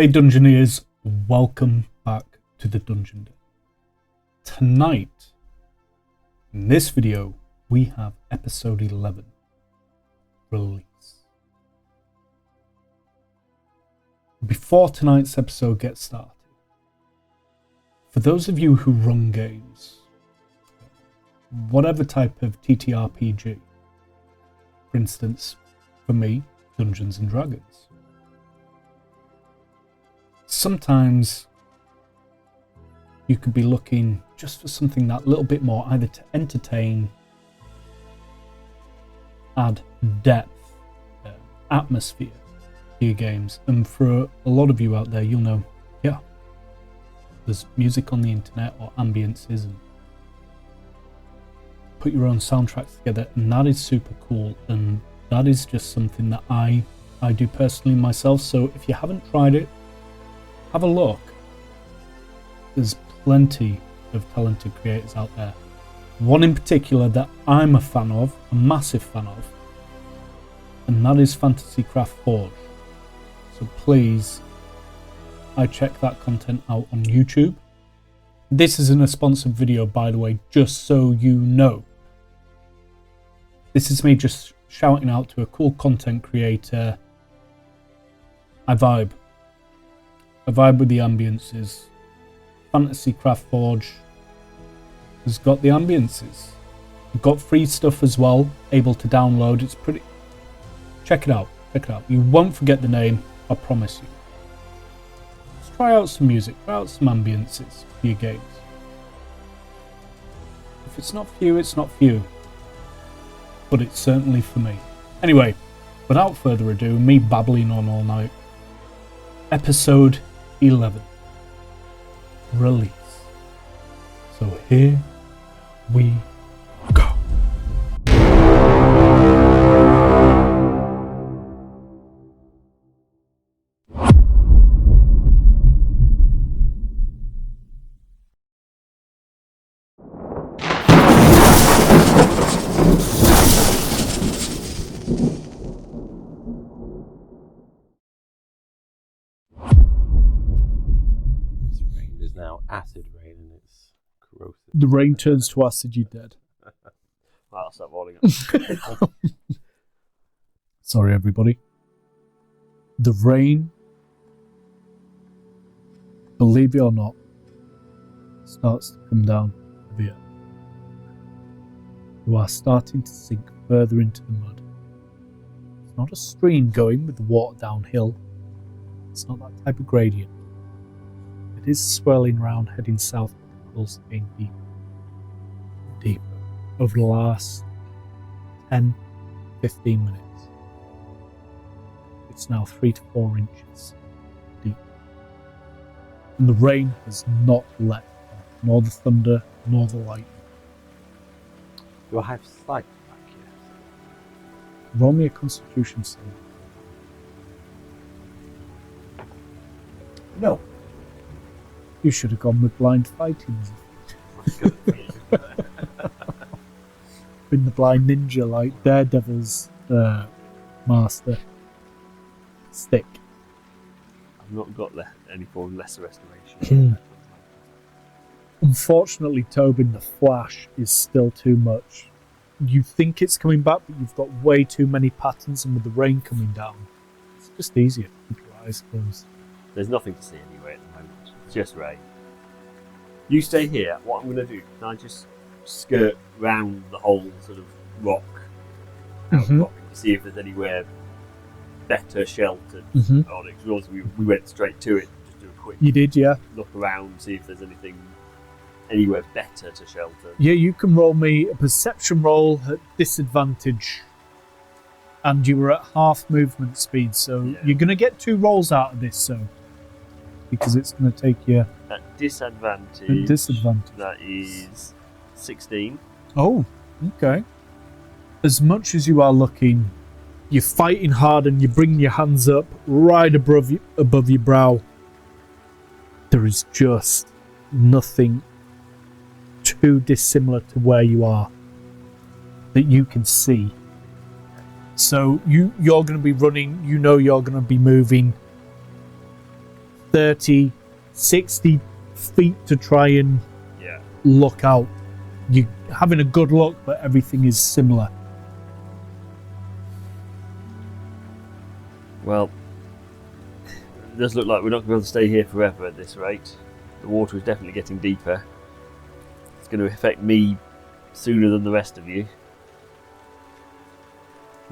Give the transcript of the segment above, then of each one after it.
Hey Dungeoneers, welcome back to the Dungeon Den. Tonight, in this video, we have episode 11, Release. Before tonight's episode gets started, for those of you who run games, whatever type of TTRPG, for instance, for me, Dungeons and Dragons, sometimes you could be looking just for something that little bit more, either to entertain, add depth, atmosphere to your games. And for a lot of you out there, you'll know, yeah, there's music on the internet or ambiences and put your own soundtracks together, and that is super cool, and that is just something that I do personally myself. So if you haven't tried it, have a look. There's plenty of talented creators out there. One in particular that I'm a fan of, a massive fan of, and that is Fantasy Craft Forge. So please, check that content out on YouTube. This isn't a sponsored video, by the way, just so you know. This is me just shouting out to a cool content creator. I vibe with the ambiences. Fantasy Craft Forge has got the ambiences. We've got free stuff as well, able to download. It's pretty... Check it out. You won't forget the name, I promise you. Let's try out some music, try out some ambiences for your games. If it's not for you, it's not for you. But it's certainly for me. Anyway, without further ado, me babbling on all night. Episode 11, Release. So here we go. Acid rain and it's corrosive. The rain turns to acid, you're dead. I'll stop rolling up. Sorry, everybody. The rain, believe it or not, starts to come down heavier. You are starting to sink further into the mud. It's not a stream going with the water downhill. It's not that type of gradient. It is swirling around, heading south, but the pulse getting deeper and deeper over the last 10-15 minutes. It's now 3 to 4 inches deep. And the rain has not let off, nor the thunder, nor the lightning. Do I have sight back here? Roll me a constitution save. No. You should have gone with blind fighting. Been the blind ninja like Daredevil's master. Stick. I've not got any form of lesser restoration. Unfortunately, Tobin, the flash is still too much. You think it's coming back, but you've got way too many patterns, and with the rain coming down, it's just easier to keep your eyes closed. There's nothing to see anyway at the moment. It's just rain. You stay here. What I'm going to do, can I just skirt round the whole sort of rock, outcropping to see if there's anywhere better sheltered on it? Because we went straight to it, just do a quick You did, yeah. look around, see if there's anything anywhere better to shelter. Yeah, you can roll me a perception roll at disadvantage. And you were at half movement speed, so you're going to get 2 rolls out of this, so... Because it's going to take you... At disadvantage. That is 16. Oh, okay. As much as you are looking, you're fighting hard and you're bringing your hands up right above your brow. There is just nothing too dissimilar to where you are that you can see. So you're going to be running, you know you're going to be moving 30, 60 feet to try and Yeah. look out. You're having a good look, but everything is similar. Well, it does look like we're not going to be able to stay here forever at this rate. The water is definitely getting deeper. It's going to affect me sooner than the rest of you.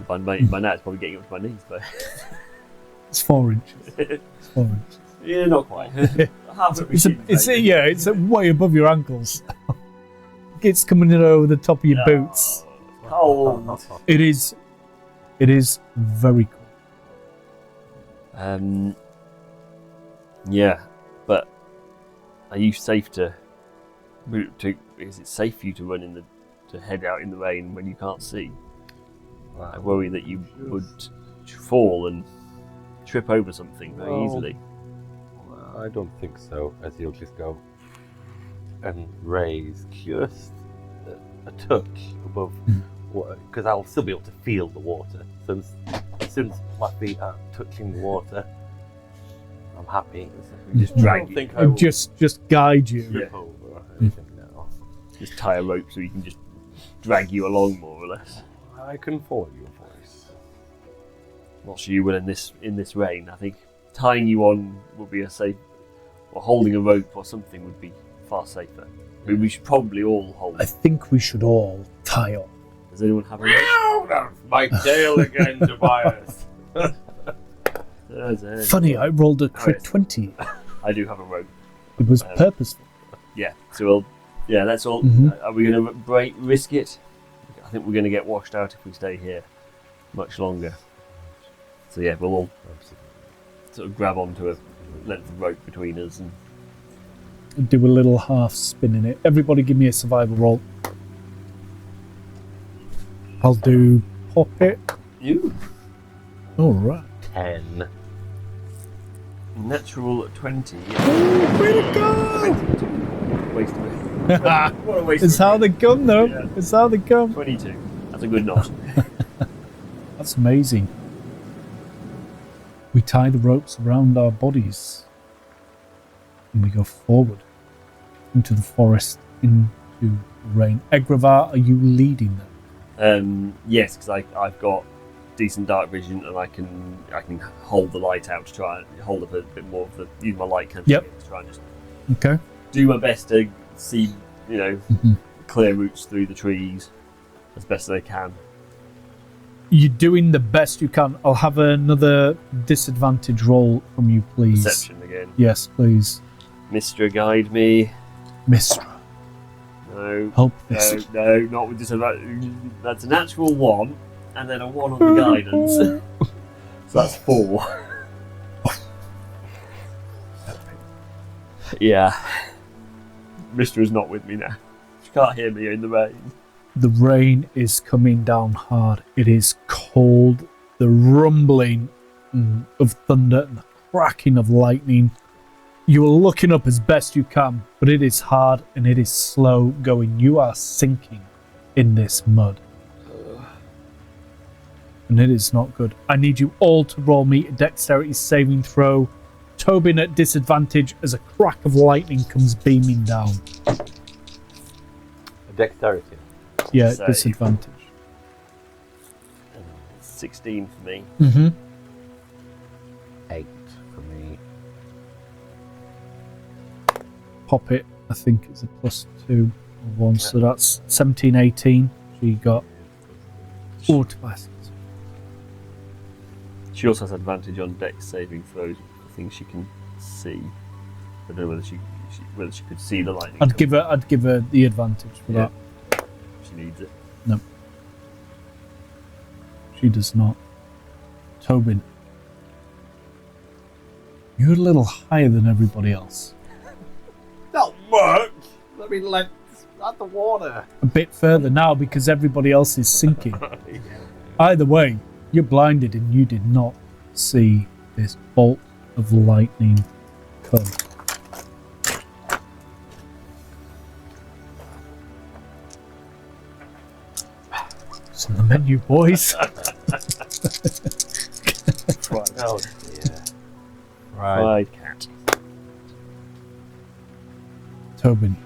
By now it's probably getting up to my knees, but It's 4 inches. It's 4 inches. yeah, not quite. Half of It's way above your ankles. It's coming in over the top of your boots. Cold. It is very cool. Yeah, but are you safe to? Is it safe for you to head out in the rain when you can't see? I worry that you would fall and trip over something very easily. I don't think so, as you'll just go and raise just a touch above water, because I'll still be able to feel the water. Since my feet are touching the water, I'm happy. Just drag you. I will Just guide you. trip over or anything now. Just tie a rope so he can just drag you along, more or less. I can follow your voice. Not sure you will in this rain. I think tying you on would be a safe, or holding a rope or something would be far safer. I mean, we should probably all hold. I think we should all tie up. Does anyone have a rope? That's my tail again, Tobias. Funny, I rolled a crit Alright. 20. I do have a rope. It was purposeful. Yeah, so that's all. Mhm. Are we going to risk it? I think we're going to get washed out if we stay here much longer. So yeah, we'll all sort of grab onto a length of rope between us and Do a little half spin in it. Everybody give me a survival roll. I'll do pop it. you. Alright. 10. Natural 20. Way to go! Waste of it. What a waste It's of how it. they come though. Yeah. It's how they come. 22. That's a good knot. That's amazing. We tie the ropes around our bodies and we go forward into the forest, into the rain. Egravar, are you leading them? Yes, because I've got decent dark vision and I can hold the light out to try and hold up a bit more of use my light cantrip to try and just Okay. do my best to see, Mhm. clear routes through the trees as best as I can. You're doing the best you can. I'll have another disadvantage roll from you, please. Perception again. Yes, please. Mistra, guide me. Mistra, No. help this. No, not with disadvantage. That's a natural 1 and then a 1 on the guidance. So that's 4. Yeah. Mistra is not with me now. She can't hear me in the rain. The rain is coming down hard. It is cold. The rumbling of thunder and the cracking of lightning. You are looking up as best you can, but it is hard and it is slow going. You are sinking in this mud. And it is not good. I need you all to roll me a dexterity saving throw. Tobin at disadvantage as a crack of lightning comes beaming down. Dexterity. Yeah, Save. disadvantage. 16 for me. Mm-hmm. 8 for me. Pop it, I think it's a +2 or 1, so that's 17, 18. She got Tobias. She also has advantage on dex saving throws for things she can see. I don't know whether she could see the lightning. I'd give her the advantage for Yeah. that. She needs it. No. She does not. Tobin. You're a little higher than everybody else. Not much! Let me let out the water. A bit further now because everybody else is sinking. Either way, you're blinded and you did not see this bolt of lightning come. It's in the menu, boys. Right. Oh dear. Fried cat. Tobin,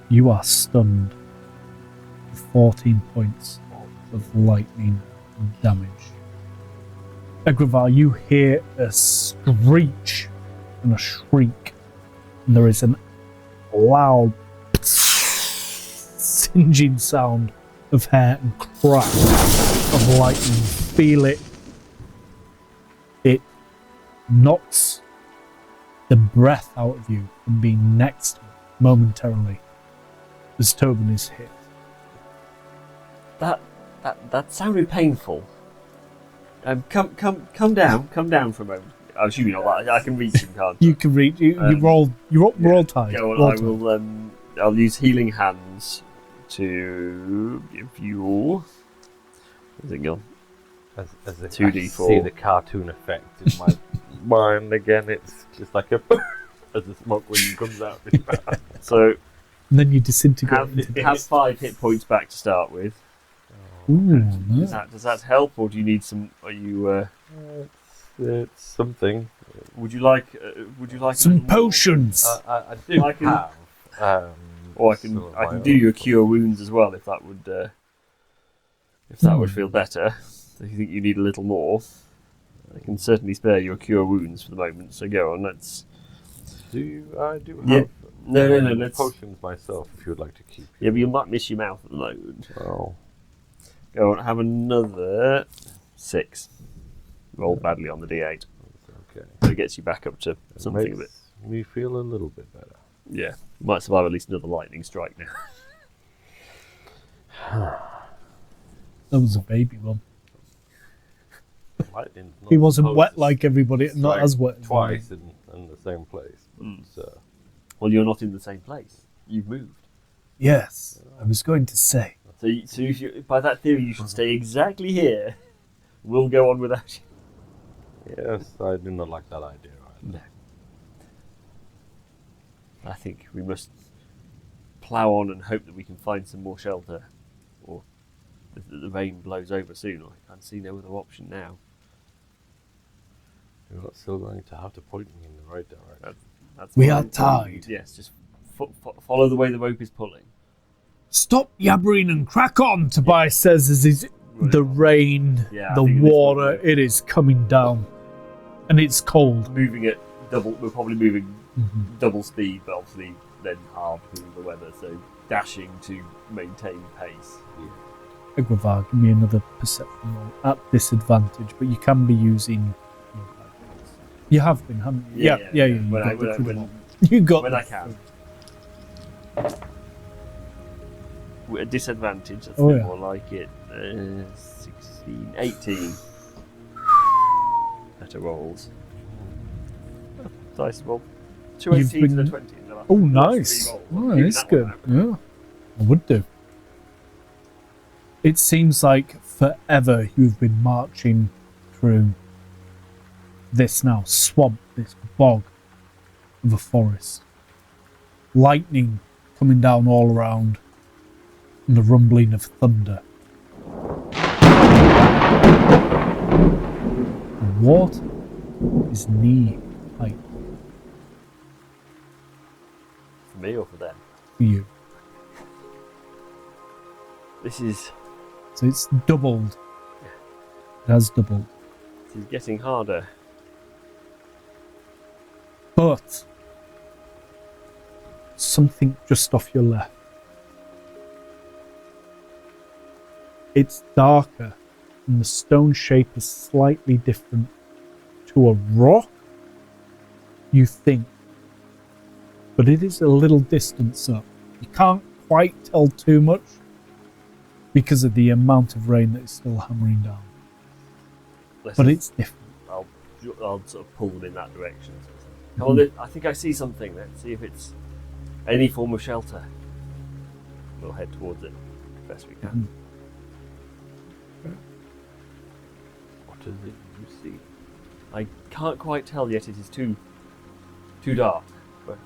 you are stunned. 14 points of lightning damage. Egravar, you hear a screech and a shriek, and there is an loud singeing sound of hair and crack of lightning. Feel it. It knocks the breath out of you from being next to it momentarily as Tobin is hit. That sounded painful. Come down for a moment. I'm assuming not that. I can reach him, can't I? You can reach. You roll. Roll tide. Go on, Roll I tide. will. I'll use healing hands to give you. Where's it gone? As if 2d4. I see the cartoon effect in my mind again. It's just like a as the smoke wind comes out. So And then you disintegrate. have 5 hit points back to start with. Ooh, nice. Does that help, or do you need some? Are you? It's something. Would you like Some potions. I do I can- have. Or I some of can my do own. you a cure wounds as well if that would would feel better. If you think you need a little more, I can certainly spare you a cure wounds for the moment. So go on, let's. I do have. Yeah. No. Let's. Potions myself, if you would like to keep. Yeah, but you might miss your mouth at the moment. Oh. Go on, have another 6. Roll badly on the d8. Okay. So it gets you back up to something a bit. Makes me feel a little bit better. Yeah, you might survive at least another lightning strike now. That was a baby one. Lightning's not He wasn't supposed wet to like everybody. Not strike as wet. as twice in the same place. Mm. So Well, you're not in the same place. You've moved. Yes, I was going to say. So if you, by that theory, you should stay exactly here. We'll go on without you. yes, I do not like that idea either. No. I think we must plough on and hope that we can find some more shelter, or that the rain blows over soon. I can't see no other option now. You're not still going to have to point me in the right direction. That's We what are I'm telling you. tied. Yes, just follow the way the rope is pulling. Stop yabbering and crack on, Tobias says as the rain, Yeah, I the think at this water, point it is coming down. And it's cold. Moving at double, we're probably moving double speed, but obviously then halved because of the weather. So dashing to maintain pace. Egravar, give me another perception roll at disadvantage, but you can be using. You have been, haven't you? Yeah. You When got I, the when, I, critical. when, You got when the- I can. With a disadvantage, that's Oh, a bit yeah. more like it. 16, 18. Better rolls. Dice roll. 2 You've 18s and a been- 20. in the last- Oh, last nice. 3 rolls. Oh, Keep that's that good. one out. Yeah, I would do. It seems like forever you've been marching through this now swamp, this bog of a forest. Lightning coming down all around, and the rumbling of thunder. The water is knee height For me or for them? for you. This is So it's doubled. It has doubled. getting harder. But something just off your left. It's darker and the stone shape is slightly different to a rock, you think. But it is a little distance up. You can't quite tell too much because of the amount of rain that is still hammering down. But it's different. I'll sort of pull them in that direction. Come on, I think I see something. Let's see if it's any form of shelter. We'll head towards it as best we can. What is it you see? I can't quite tell yet. It is too dark. But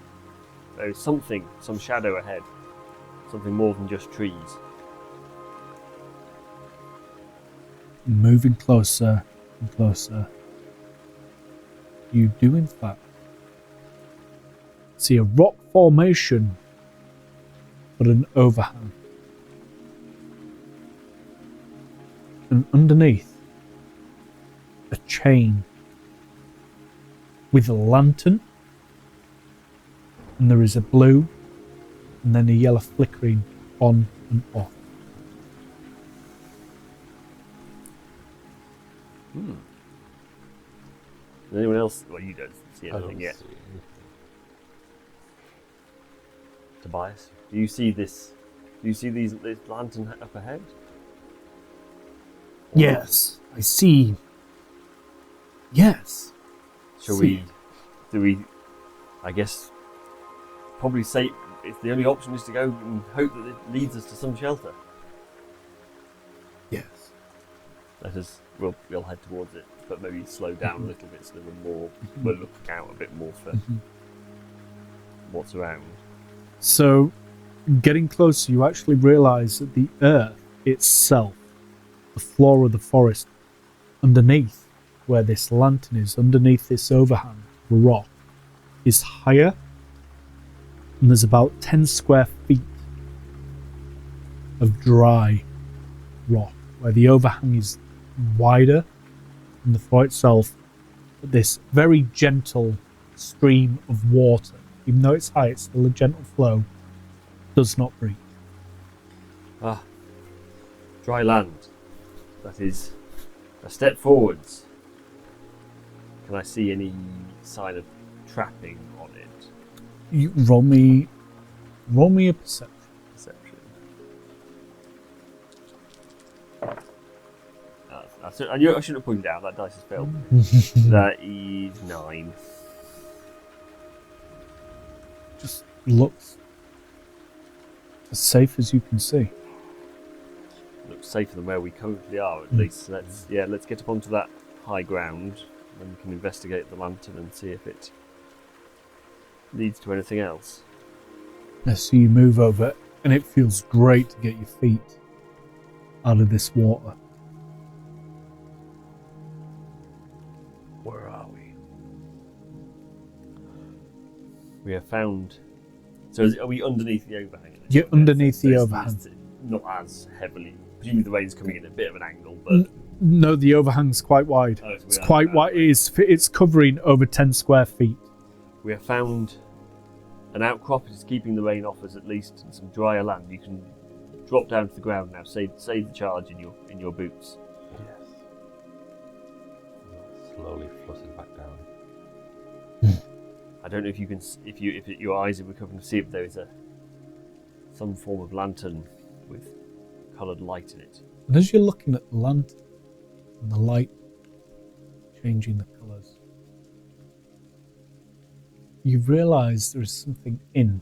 there is something, some shadow ahead. Something more than just trees. Moving closer and closer. You do, in fact, see a rock formation but an overhang. And underneath, a chain with a lantern, and there is a blue and then a yellow flickering on and off. Does anyone else? Well, you don't see I anything don't yet. see anything. Tobias, do you see this? Do you see this lantern up ahead? Yes, I see. Yes. Shall See. we? I guess probably say it's the only option is to go and hope that it leads us to some shelter. Yes. We'll head towards it, but maybe slow down a little bit so that we're looking out a bit more for what's around. So, getting closer, you actually realise that the earth itself, the floor of the forest, underneath where this lantern is, underneath this overhang of a rock, is higher, and there's about 10 square feet of dry rock, where the overhang is wider than the floor itself. But this very gentle stream of water, even though it's high, it's still a gentle flow, does not breathe. Dry land. That is a step forwards. Can I see any sign of trapping on it? You roll me a perception. Perception. I shouldn't have pointed out that dice has failed. That is 9. Just looks as safe as you can see. Looks safer than where we currently are, at least. Let's get up onto that high ground, and we can investigate the lantern and see if it leads to anything else. So you move over, and it feels great to get your feet out of this water. Where are we? We have found. So are we underneath the overhang? You're underneath the There's overhang. Not as heavily. Presumably the rain's coming in at a bit of an angle, but No, the overhang's quite wide. Oh, so It's quite wide. It's covering over 10 square feet. we have found an outcrop. It's keeping the rain off us at least, and some drier land. You can drop down to the ground now. Save the charge in your boots. Yes. Slowly fluttering back down. I don't know if you can, if your eyes are recovering to see if there is some form of lantern with coloured light in it. And as you're looking at the lantern and the light changing the colours, you realise there is something in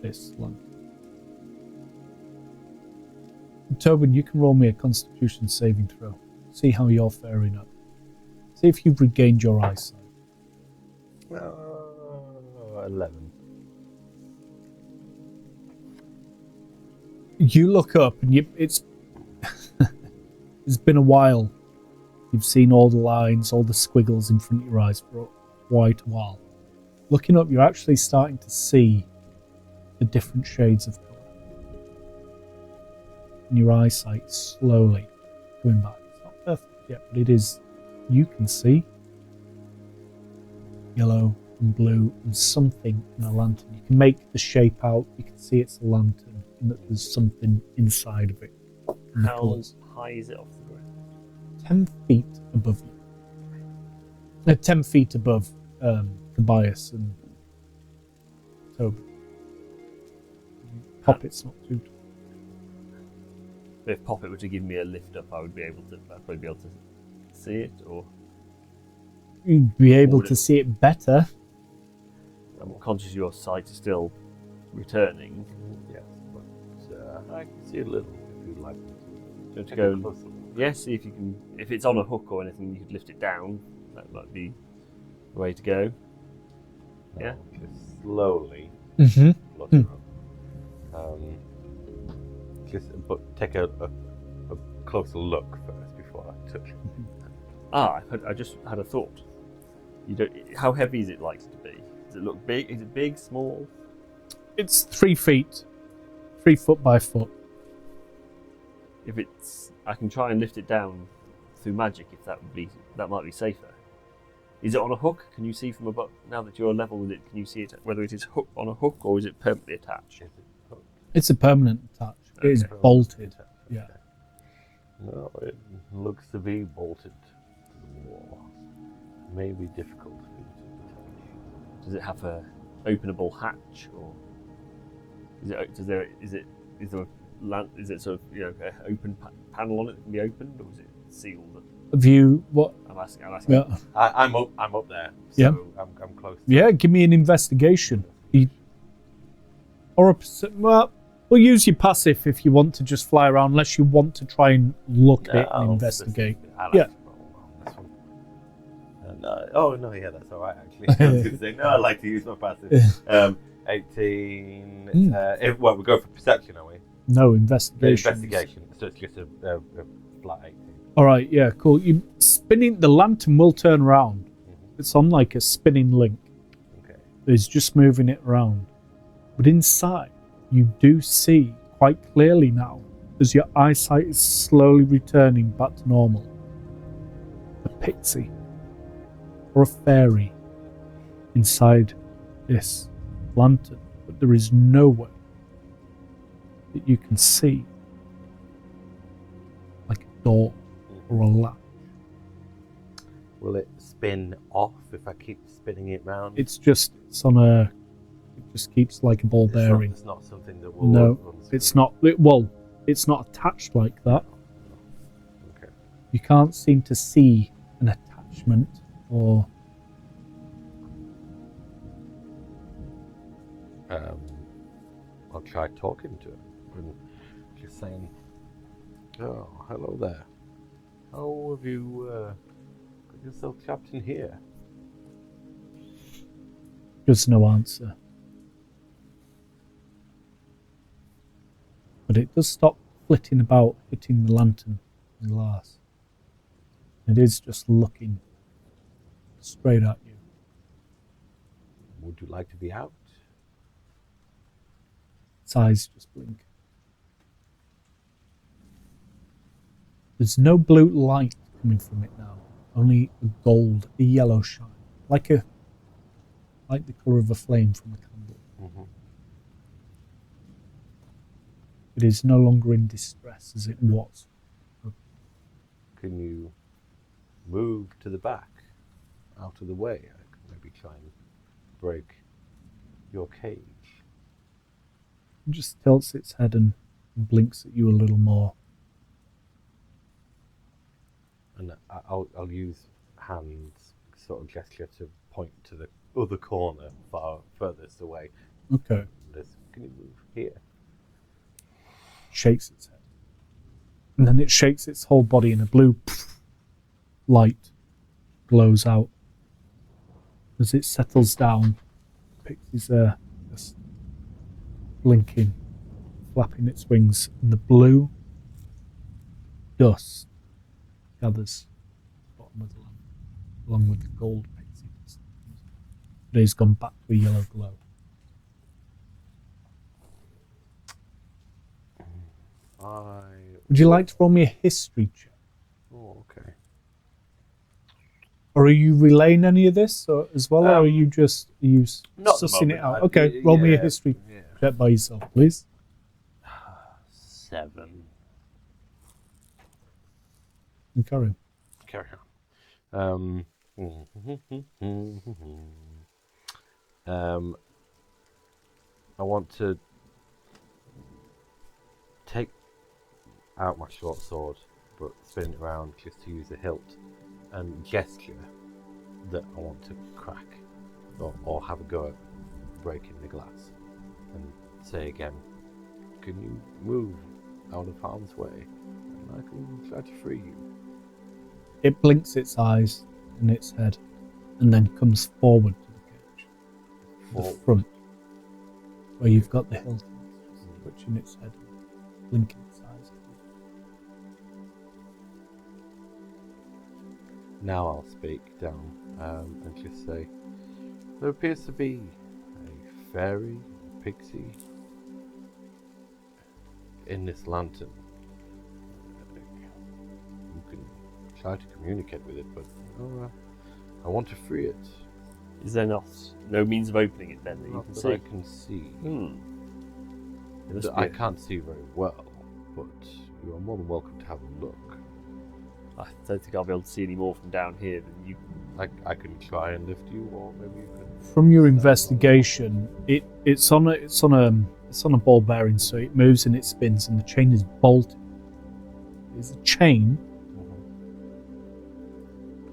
this lantern. And Tobin, you can roll me a Constitution saving throw. See how you're faring up. See if you've regained your eyesight. 11. You look up and it's been a while. You've seen all the lines, all the squiggles in front of your eyes for quite a while. Looking up, you're actually starting to see the different shades of colour. And your eyesight slowly going back. It's not perfect yet, but it is. You can see yellow and blue and something in a lantern. You can make the shape out. You can see it's a lantern and that there's something inside of it. And the How colours. high is it off the ground? 10 feet above you. 10 feet above Tobias and Toby. Poppet's not too tall. If Poppet were to give me a lift up, I'd probably be able to see it, or You'd be able to see it better. I'm conscious your sight is still returning. Yes, but I can see a little if you'd like me to. Do you want to Take go? a closer look. Yeah, see if you can. If it's on a hook or anything, you could lift it down. That might be the way to go. Yeah. Just slowly Mm-hmm. flutter up. But take a closer look first before I touch it. I just had a thought. How heavy is it likely to be? Does it look big? Is it big, small? It's 3 feet. 3 foot by foot. If it's, I can try and lift it down through magic. If that might be safer. Is it on a hook? Can you see from above? Now that you're level with it, can you see it whether it is on a hook or is it permanently attached? It's a permanent attach. It is bolted. Yeah. No, it looks to be bolted to the wall. May be difficult for you to detach. Does it have a openable hatch, or is it sort of an open panel on it that can be opened, or is it sealed? View what? I'm asking. Yeah. I'm up there, so yeah. I'm close. Yeah, give me an investigation. Or well, we'll use your passive if you want to just fly around, unless you want to try and look at it and investigate. Yeah. Yeah, that's all right actually. I was going to say no. I like to use my passive. 18. Well, we go for perception, are we? No, investigation. Investigation. So it's just a flat 18. All right, yeah, cool. You spinning the lantern will turn around. Mm-hmm. It's on like a spinning link. Okay. It's just moving it around. But inside, you do see quite clearly now, as your eyesight is slowly returning back to normal, a pixie or a fairy inside this lantern, but there is nowhere that you can see like a door or a latch. Will it spin off if I keep spinning it round? It just keeps like a ball bearing. It's not something that will. No, it's not. It's not attached like that. Okay. You can't seem to see an attachment or. I'll try talking to it and just saying, "Oh, hello there. How have you got yourself trapped in here?" Just no answer. But it does stop flitting about, hitting the lantern and glass. It is just looking straight at you. Would you like to be out? Its eyes just blink. There's no blue light coming from it now. Only a yellow shine, like the colour of a flame from a candle. Mm-hmm. It is no longer in distress as it was. Can you move to the back, out of the way? I could maybe try and break your cage. It just tilts its head and blinks at you a little more. And I'll use hands sort of gesture to point to the other corner furthest away. Okay. Can you move here? Shakes its head. And then it shakes its whole body and a blue light glows out. As it settles down, Pixie's there, just blinking, flapping its wings, and the blue dust gathers at the bottom of the lamp, along with the gold Pixie dust. But it's gone back to a yellow glow. Would you like to roll me a history check? Oh, okay. Or are you relaying any of this as well, or are you just not sussing it out? Okay, roll me a history check by yourself, please. 7. And carry on. I want to take out my short sword, but spin it around just to use the hilt and gesture that I want to crack or have a go at breaking the glass, and say again, "Can you move out of harm's way, and I can try to free you." It blinks its eyes in its head, and then comes forward to the cage, the front, where you've got the hilt, twitching its head, blinking its eyes. Now I'll speak down and just say, "There appears to be a fairy pixie in this lantern. You can try to communicate with it, but I want to free it. Is there no means of opening it then that you Not can that see? I can see. It must I be can't see very well, but you are more than welcome to have a look. I don't think I'll be able to see any more from down here than you. I can try and lift you, or maybe you can. From your investigation, it's on a ball bearing, so it moves and it spins, and the chain is bolted. There's a chain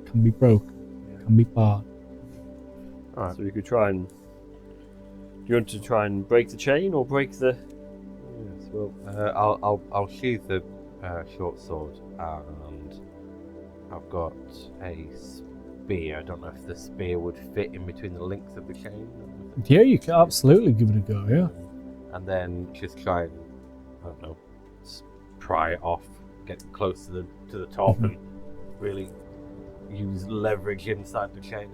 can be broken, can be barred. Alright. So you could try and. Do you want to try and break the chain or break the? Yes. Well, I'll sheath the short sword, and I've got a spear. I don't know if the spear would fit in between the links of the chain. Yeah, you can absolutely give it a go. Yeah. And then just try and, I don't know, pry it off, get close to the top, and really use leverage inside the chain.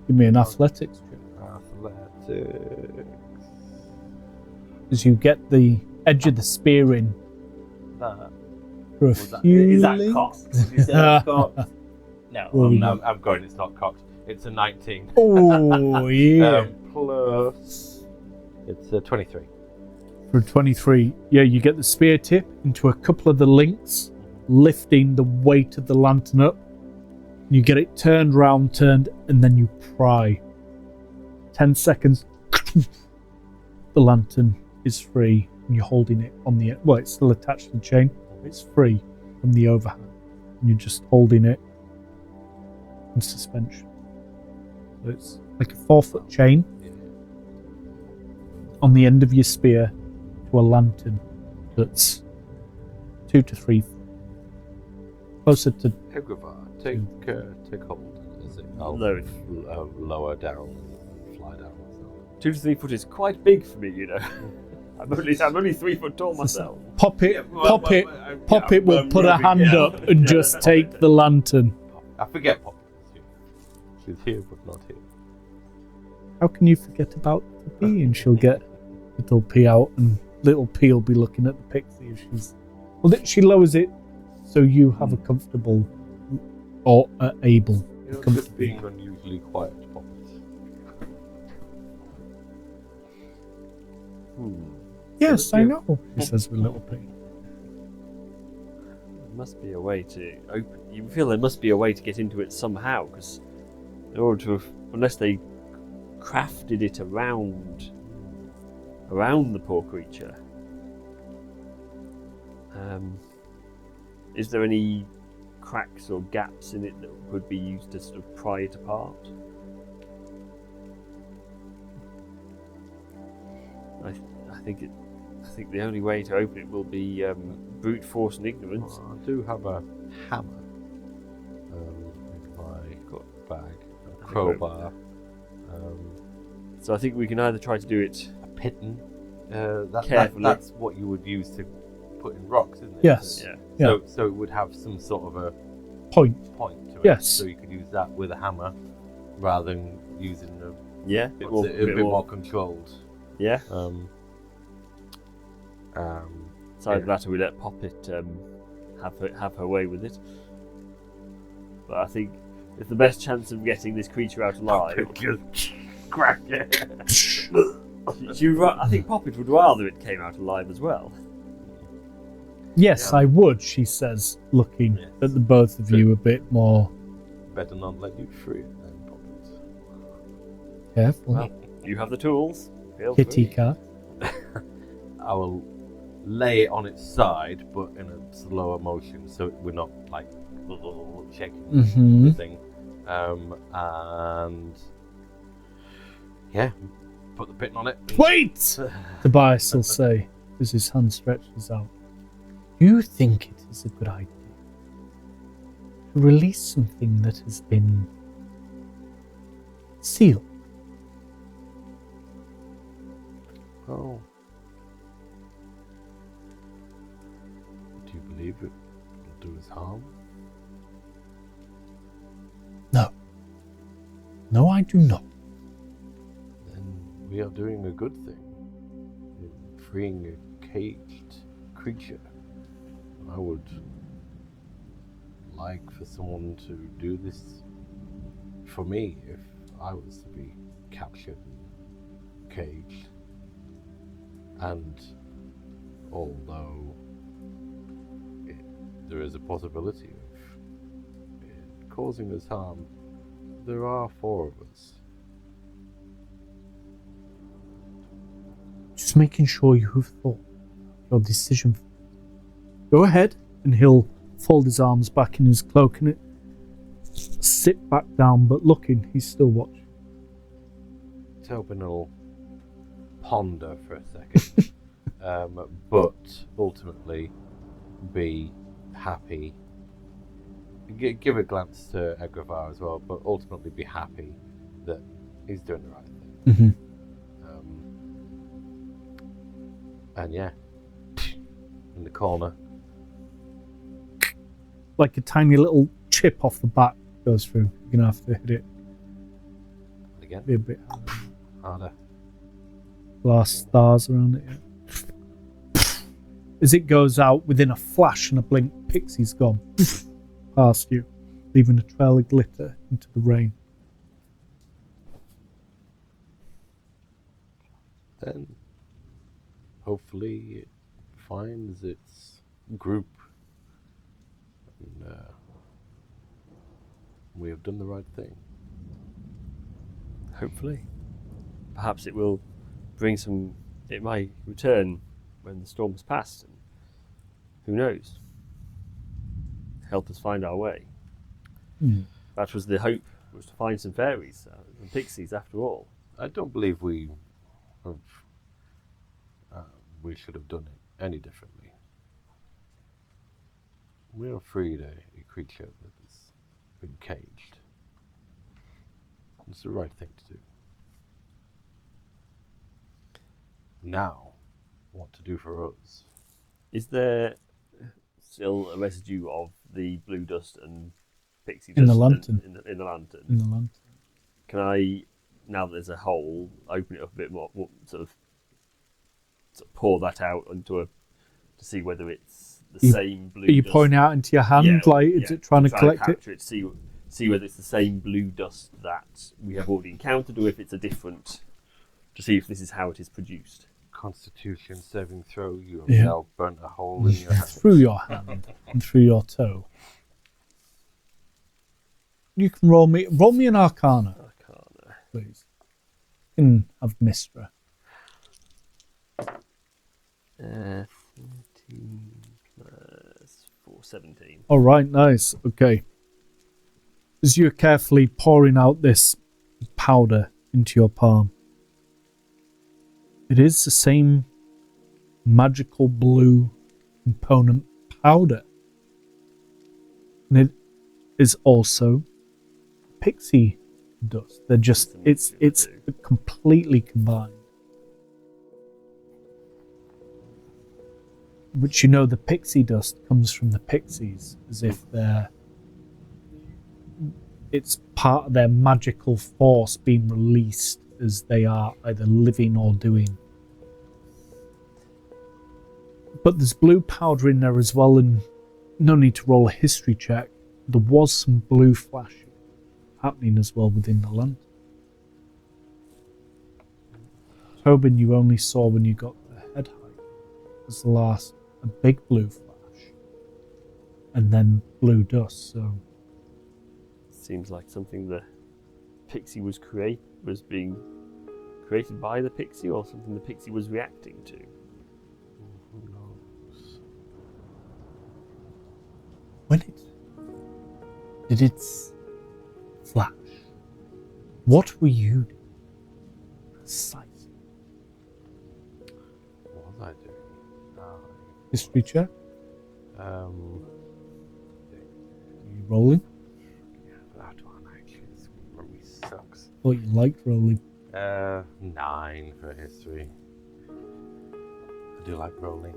Give me an athletics check. Athletics. As you get the edge of the spear in That. for a few Is that links. cocked? Did you say that's cocked? No, Well, I'm going. It's not cocked. It's a 19. Oh yeah. Plus, it's a 23. For 23, yeah, you get the spear tip into a couple of the links, lifting the weight of the lantern up. You get it turned, and then you pry. 10 seconds, the lantern is free, and you're holding it on the end. Well, it's still attached to the chain. It's free from the overhand, and you're just holding it in suspension. So it's like a 4-foot chain on the end of your spear to a lantern that's 2 to 3 feet. Closer to Hegravar, take hold. Is it? I'll lower down and fly down. 2 to 3 foot is quite big for me, you know. I'm only 3 foot tall myself. Pop it will put a hand up and just take the lantern. I forget Poppy. She's here but not here. How can you forget about the pea? And she'll get little pea out, and little pea will be looking at the pixie as she's. Well, she lowers it so you have a comfortable or able. You're just being unusually quiet, Poppy. Yes, I know, she says with little pea. There must be a way to open. You feel there must be a way to get into it somehow, because in order to, unless they crafted it around the poor creature. Is there any cracks or gaps in it that could be used to sort of pry it apart? I think the only way to open it will be brute force and ignorance. I do have a hammer in my bag, a crowbar. So I think we can either try to do it A pitten. Carefully. That's what you would use to put in rocks, isn't it? Yes. Yeah. So it would have some sort of a Point. to it. Yes. So you could use that with a hammer rather than using a Yeah. bit more controlled. Yeah. So either that or we let Poppet have her way with it. But I think it's the best chance of getting this creature out alive. Just crack it. I think Poppet would rather it came out alive as well. Yes, I would, she says, looking at the both of you a bit more Better not let you free it then, Poppet. careful. Well, you have the tools. Feel Kitty free. cat. I will lay it on its side, but in a slower motion, so we're not like checking the thing. And yeah, put the pin on it. Wait! Tobias will say, as his hand stretches out. You think it is a good idea to release something that has been sealed? Oh. Do you believe it will do us harm? No. No, I do not. Then we are doing a good thing. freeing a caged creature. I would like for someone to do this for me if I was to be captured and caged. And although there is a possibility of it causing us harm, there are 4 of us. Just making sure you have thought your decision. Go ahead, and he'll fold his arms back in his cloak and sit back down, but looking, he's still watching. Tobin will ponder for a second, but ultimately be happy. Give a glance to Egravar as well, but ultimately be happy that he's doing the right thing. Mm-hmm. And yeah, in the corner. Like a tiny little chip off the back goes through. You're going to have to hit it. Again? Be a bit Harder. glass stars around it. Yeah. As it goes out, within a flash and a blink, Pixie's gone past you, leaving a trail of glitter into the rain. Then hopefully it finds its group, and we have done the right thing. Hopefully. Perhaps it will bring some... It may return when the storm has passed. And who knows? Help us find our way. That was the hope, was to find some fairies and pixies after all. I don't believe we should have done it any differently. We have freed a creature that has been caged. It's the right thing to do. Now, what to do for us? Is there still a residue of the blue dust and pixie dust In the lantern? In the lantern. In the lantern. Can I, now that there's a hole, open it up a bit more, sort of pour that out to see whether it's the same blue Are you dust? pouring it out into your hand? Is it trying to collect it? See whether it's the same blue dust that we have already encountered, or if it's a different, to see if this is how it is produced. Constitution saving throw. You have Yeah. now burnt a hole in your hand. Through your hand and through your toe. You can roll me an Arcana, please. You can have Mistra. 13 plus 4, 17. All right, nice. Okay. As you're carefully pouring out this powder into your palm, it is the same magical blue component powder. And it is also pixie dust. They're just, it's completely combined. Which, you know, the pixie dust comes from the pixies, as if it's part of their magical force being released as they are either living or doing. But there's blue powder in there as well, and no need to roll a history check. There was some blue flash happening as well within the lantern. Tobin, you only saw when you got the head height as the last, a big blue flash, and then blue dust. So seems like something the pixie was being created by the pixie, or something the pixie was reacting to. Who knows? when did it flash? What were you doing? Precisely. What was I doing? History check. Are You rolling? Yeah, that one actually. This memory sucks. Thought you liked rolling. 9 for history. I do like rolling.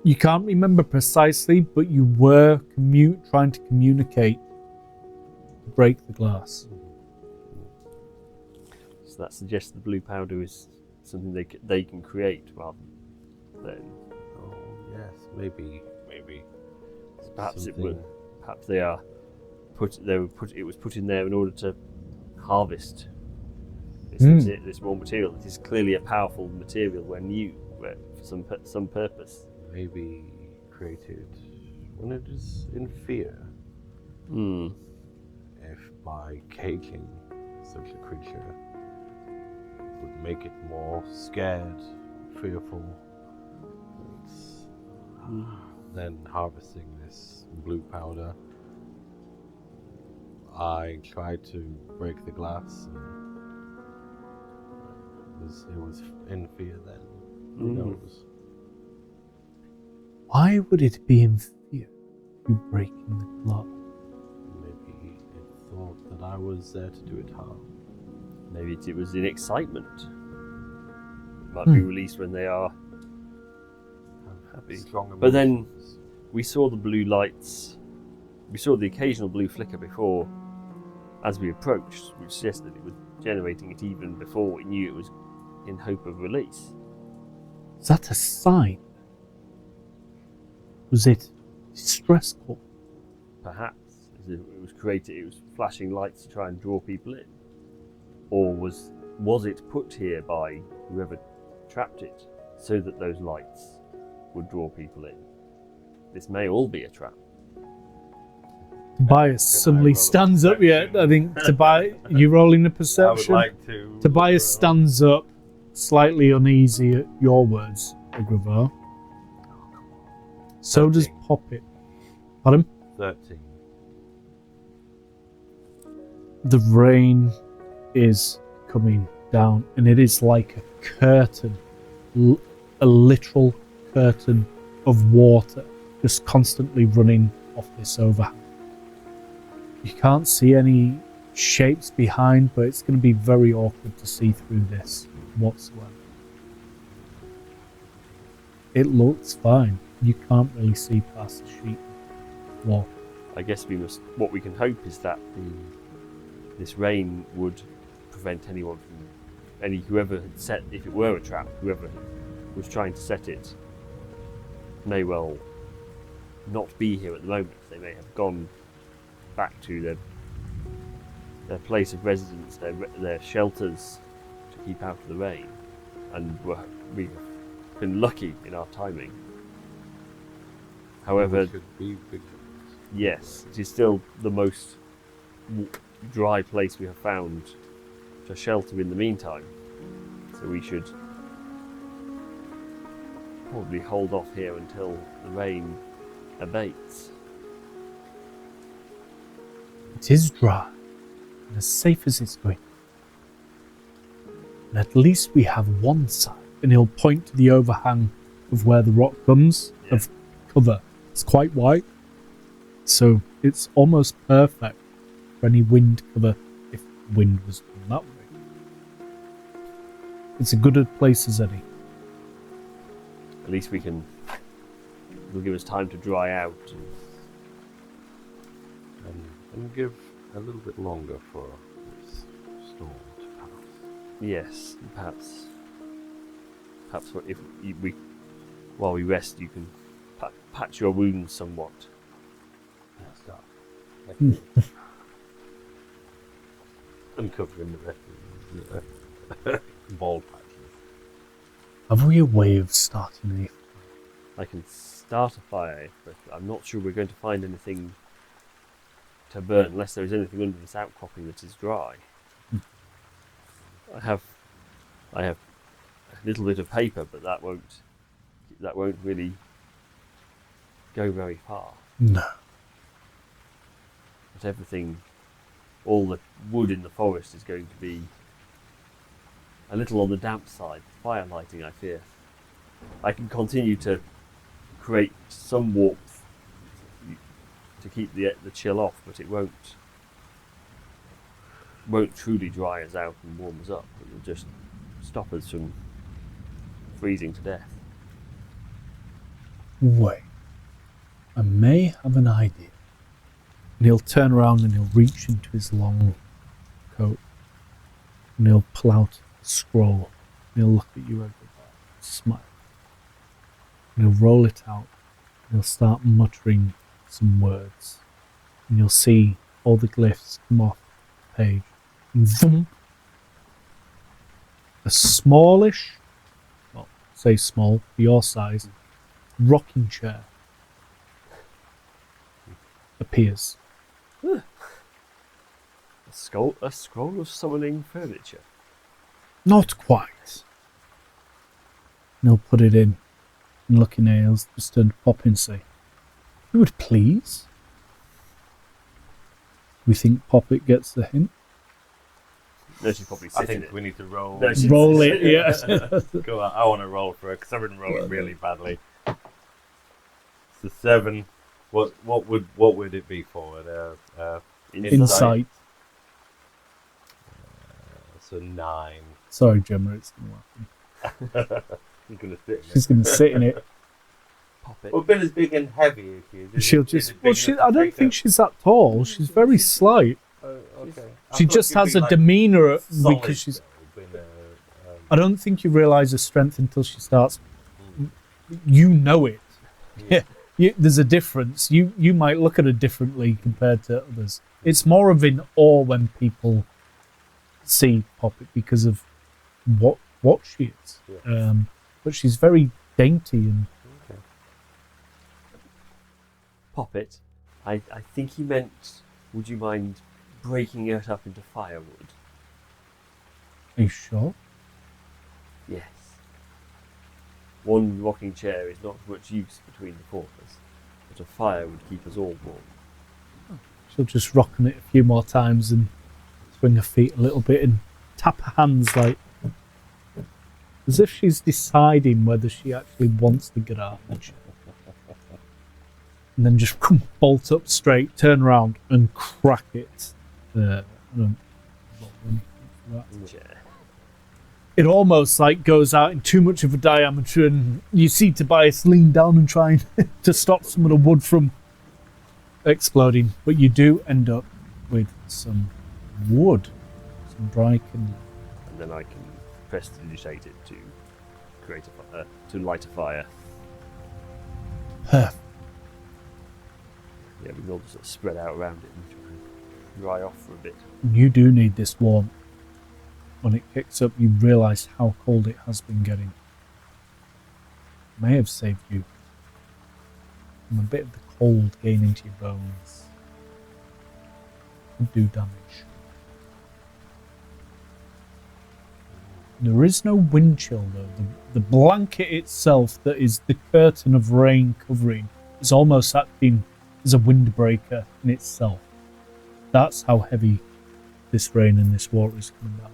You can't remember precisely, but you were trying to communicate to break the glass. So that suggests the blue powder is something they can create rather than. Oh yes, maybe. Perhaps something. Perhaps they are it was put in there in order to harvest this raw material. It is clearly a powerful material for some purpose. Maybe created when it is in fear. If by caging such a creature would make it more scared, fearful, then harvesting this blue powder. I tried to break the glass, and it was in fear then. Who knows? Why would it be in fear, you breaking the glass? Maybe it thought that I was there to do it harm. Maybe it was in excitement. It might be released when they are happy. Strong But then emotions. we saw the blue lights. We saw the occasional blue flicker before, as we approached, which suggested it was generating it even before we knew it was in hope of release. Is that a sign? Was it distress call? Perhaps it was flashing lights to try and draw people in, or was it put here by whoever trapped it so that those lights would draw people in? This may all be a trap. Tobias suddenly roll a stands up. Yeah, perception? I think Tobias, you rolling a perception. I would like to. Tobias stands up, slightly uneasy at your words, Agravor. So does 13. Poppet. Pardon? 13. The rain is coming down, and it is like a curtain, a literal curtain of water, just constantly running off this overhang. You can't see any shapes behind, but it's going to be very awkward to see through this whatsoever. It looks fine. You can't really see past the sheet wall. I guess what we can hope is that this rain would prevent anyone from whoever had set, if it were a trap, whoever was trying to set it may well not be here at the moment. They may have gone back to their place of residence, their shelters, to keep out of the rain, and we've been lucky in our timing. However, We should be vigilant. yes, it is still the most dry place we have found to shelter in the meantime, so we should probably hold off here until the rain abates. It is dry, and as safe as it's going. And at least we have one side, and he'll point to the overhang of where the rock comes, of cover. It's quite white, so it's almost perfect for any wind cover, if wind was from that way. It's a good place as any. At least it'll give us time to dry out. And give a little bit longer for this storm to pass. Yes, perhaps if while we rest, you can patch your wounds somewhat. Start. Uncovering the rest of the bald patches. Have we a way of starting a... I can start a fire, but I'm not sure we're going to find anything to burn unless there is anything under this outcropping that is dry. I have a little bit of paper, but that won't really go very far. No. But all the wood in the forest is going to be a little on the damp side. Fire lighting, I fear. I can continue to create some warmth to keep the chill off, but it won't truly dry us out and warm us up. It will just stop us from freezing to death. Wait. I may have an idea. And he'll turn around and he'll reach into his long coat and he'll pull out a scroll He'll look at you over there, smile. And he'll roll it out. And he'll start muttering some words. And you'll see all the glyphs come off the page. And thump, a smallish, well, say small for your size, rocking chair appears. A scroll of summoning furniture. Not quite. And he'll put it in. And looking at it, he'll just turn to Pop and say, "You would please?" We think Poppet gets the hint. No, she's probably I sitting think it. we need to roll. No, she's- Roll it, yeah. Go on, I want to roll for it because I've been rolling really badly. It's a 7. What would it be for? Insight. So 9. Sorry, Gemma, it's going to happen. You're gonna sit in She's it. going to sit in it. Pop it. Well, been as big and heavy as you. She'll just. Well, I don't think she's that tall. She's very slight. Okay. She just has a demeanour because she's. I don't think you realise her strength until she starts. You know it. Yeah. There's a difference. You might look at her differently compared to others. It's more of in awe when people see Poppet because of what she is. Yeah. But she's very dainty and. Okay. Poppet. I think he meant, would you mind breaking it up into firewood? Are you sure? Yes. One rocking chair is not much use between the four of us, but a fire would keep us all warm. She'll just rock on it a few more times and swing her feet a little bit and tap her hands like as if she's deciding whether she actually wants to get out of the chair. And then just bolt up straight, turn around and crack it. I don't roll anything for that. Chair. It almost like goes out in too much of a diameter, and you see Tobias lean down and trying to stop some of the wood from exploding. But you do end up with some wood, some dry kindling. And then I can prestidigitate it to create a fire, to light a fire. Perfect. Yeah, we can all just sort of spread out around it and try and dry off for a bit. You do need this warmth. When it kicks up, you realise how cold it has been getting. May have saved you from a bit of the cold getting into your bones. Could do damage. There is no wind chill though. The blanket itself that is the curtain of rain covering is almost acting as a windbreaker in itself. That's how heavy this rain and this water is coming down.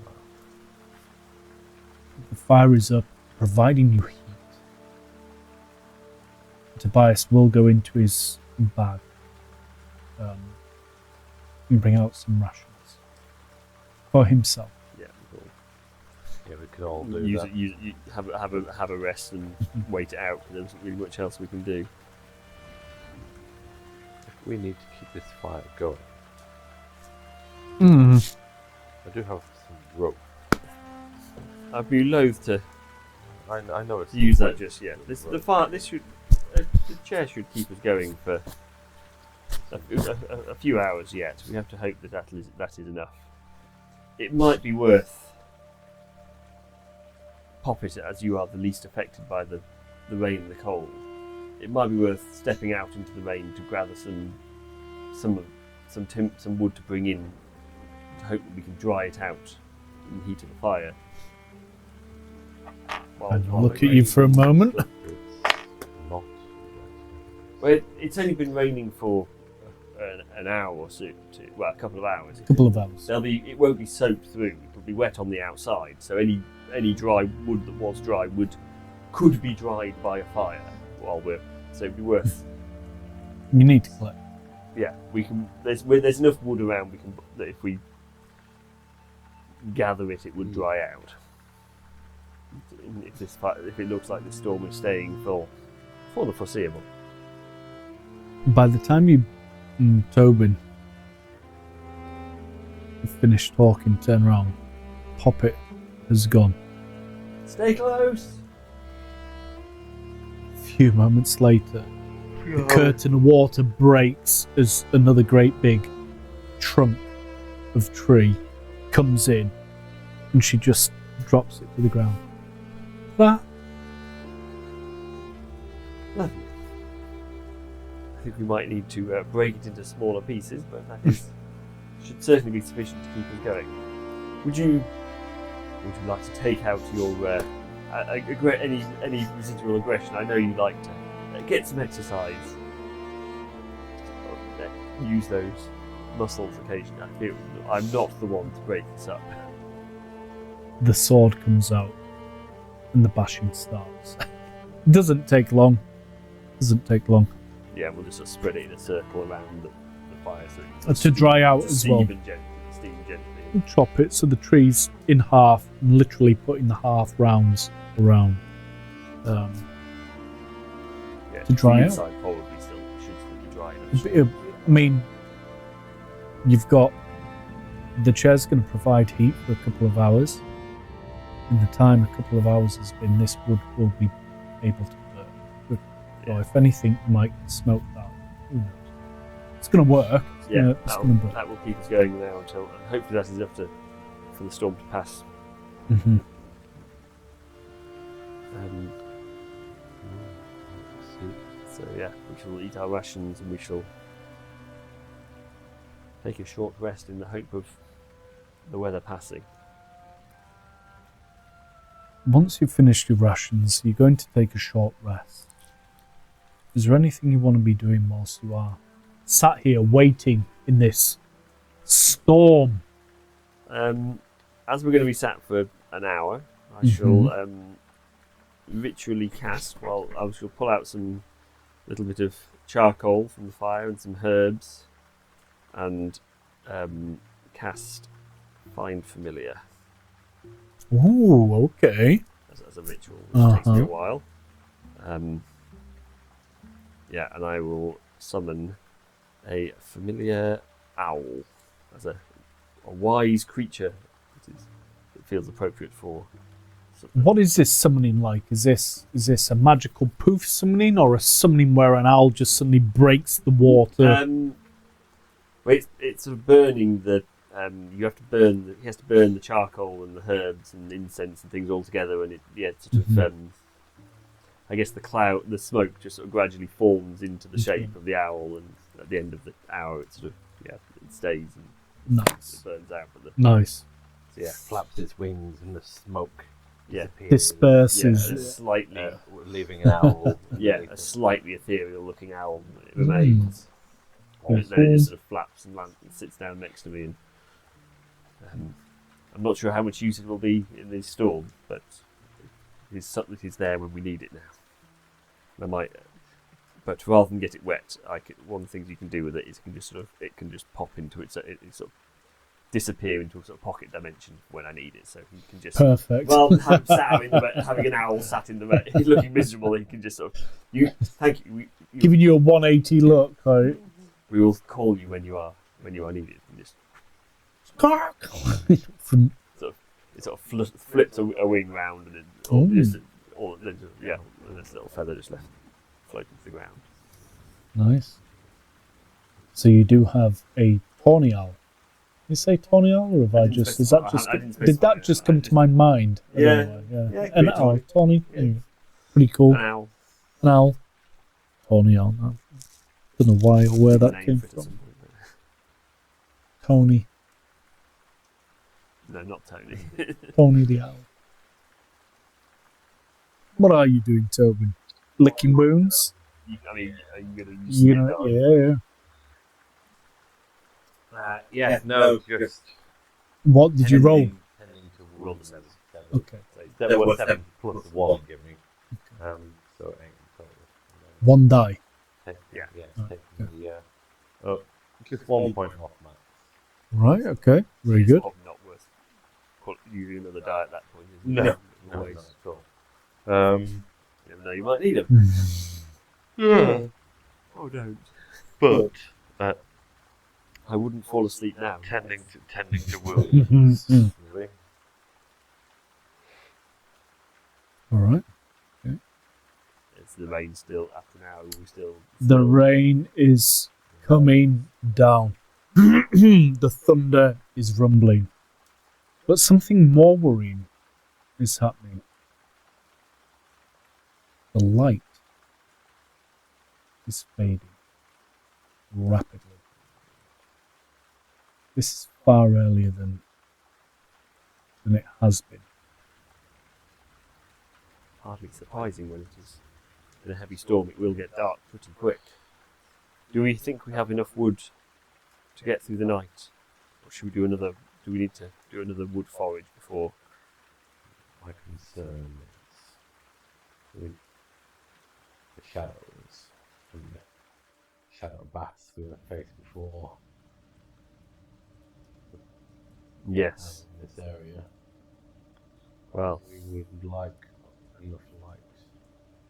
The fire is up, providing you heat. Tobias will go into his bag and bring out some rations for himself. Yeah, we'll Yeah, we could all do use that. it. Have a rest and wait it out. Because there isn't really much else we can do. We need to keep this fire going. Mm. I do have some rope. I'd be loath to I know it's use that just yet. The chair should keep us going for a few hours yet. We have to hope that is enough. It might be worth Poppet, as you are the least affected by the rain and the cold. It might be worth stepping out into the rain to gather some wood to bring in to hope that we can dry it out in the heat of the fire. I'll look at you for a moment. Not. Well, it's only been raining for an hour or so, a couple of hours. Couple of hours. It won't be soaked through. It'll be wet on the outside. So any dry wood that was dry could be dried by a fire so it'd be worth. You need to collect. Yeah, we can. There's enough wood around. That if we gather it, it would dry out. If it looks like the storm is staying for the foreseeable. By the time you and Tobin finish talking, turn around, Poppet has gone. Stay close. A few moments later, the curtain of water breaks as another great big trunk of tree comes in, and she just drops it to the ground. That Lovely. I think we might need to break it into smaller pieces, but that is should certainly be sufficient to keep us going. Would you like to take out your any residual aggression? I know you like to get some exercise. Use those muscles occasionally. I feel I'm not the one to break this up. the sword comes out, and the bashing starts. Doesn't take long. Yeah, we'll just sort of spread it in a circle around the fire so To dry out as well. Steam gently. Chop it so the tree's in half, and literally putting the half rounds around. Yeah, To dry the out. inside probably should still be dry enough. I mean, you've got the chair's going to provide heat for a couple of hours. In the time a couple of hours has been, this wood will be able to burn. So if anything, you might smoke that. Who knows? It's going to work. Yeah, It's going to burn. that will keep us going now until hopefully that is enough for the storm to pass. Mm-hmm. So yeah, we shall eat our rations and we shall take a short rest in the hope of the weather passing. Once you've finished your rations, you're going to take a short rest. Is there anything you want to be doing whilst you are sat here waiting in this storm? As we're going to be sat for an hour, I shall ritually cast. Well, I shall pull out some little bit of charcoal from the fire and some herbs, and cast Find Familiar Ooh, okay. as a ritual, which takes me a Uh-huh. while. Yeah, and I will summon a familiar owl as a wise creature. It feels appropriate for. What is this summoning like? Is this a magical poof summoning, or a summoning where an owl just suddenly breaks the water? Well, it's sort of burning the. You have to burn. He has to burn the charcoal and the herbs and incense and things all together, and I guess the smoke just sort of gradually forms into the shape of the owl, and at the end of the hour, it sort of it stays and Nice. it burns out. But Nice. Flaps its wings and the smoke disappears. Disperses. Slightly, leaving an owl. a slightly ethereal looking owl. It remains. And then it just sort of flaps and lands and sits down next to me. And I'm not sure how much use it will be in this storm, but it's there when we need it now. But rather than get it wet, one of the things you can do with it is it can just pop into it sort of disappear into a sort of pocket dimension when I need it. So you can just Perfect. rather than having an owl sat in the he's looking miserable. He can just sort of thank you. Giving you a 180 look, right? We will call you when you are needed. And just From it sort of flips a wing round and then and this little feather just left floating to the ground. nice. So you do have a tawny owl. Did you say tawny owl, or have I just? Is that just? Did that just come to my mind? Yeah. Yeah. it could An be a owl, tawny. Yeah. Pretty cool. An owl. An owl. Tawny owl. No. Don't know why or where that Name came for it at from. some point, but- Tony. No, not Tony. Tony the owl. What are you doing, Tobin? Licking wounds? Are you going to use it? Yeah. No, just What did you roll? tending to Roll the 7. Okay. There was 7 plus 1 give me. So it ain't total. One die. Yeah. Taking the just 1 point off max. Right, okay. Very It's good. probably not worth using another die at that point, is it? No, Always. not at all. You never know, you might need them. Yeah. Oh, don't. But I wouldn't fall asleep now. tending to wounds. Mhm. Really. Is the rain still after an hour? Are we still? The rain is coming down. The thunder is rumbling. But something more worrying is happening. The light is fading rapidly. This is far earlier than it has been. Hardly surprising when it is in a heavy storm. It will get dark pretty quick. Do we think we have enough wood to get through the night, or should we do another? Do we need to do another wood forage before? My concern is the shadows and the shadow bats we have faced before. Yes. In this area. Well, we would like enough light.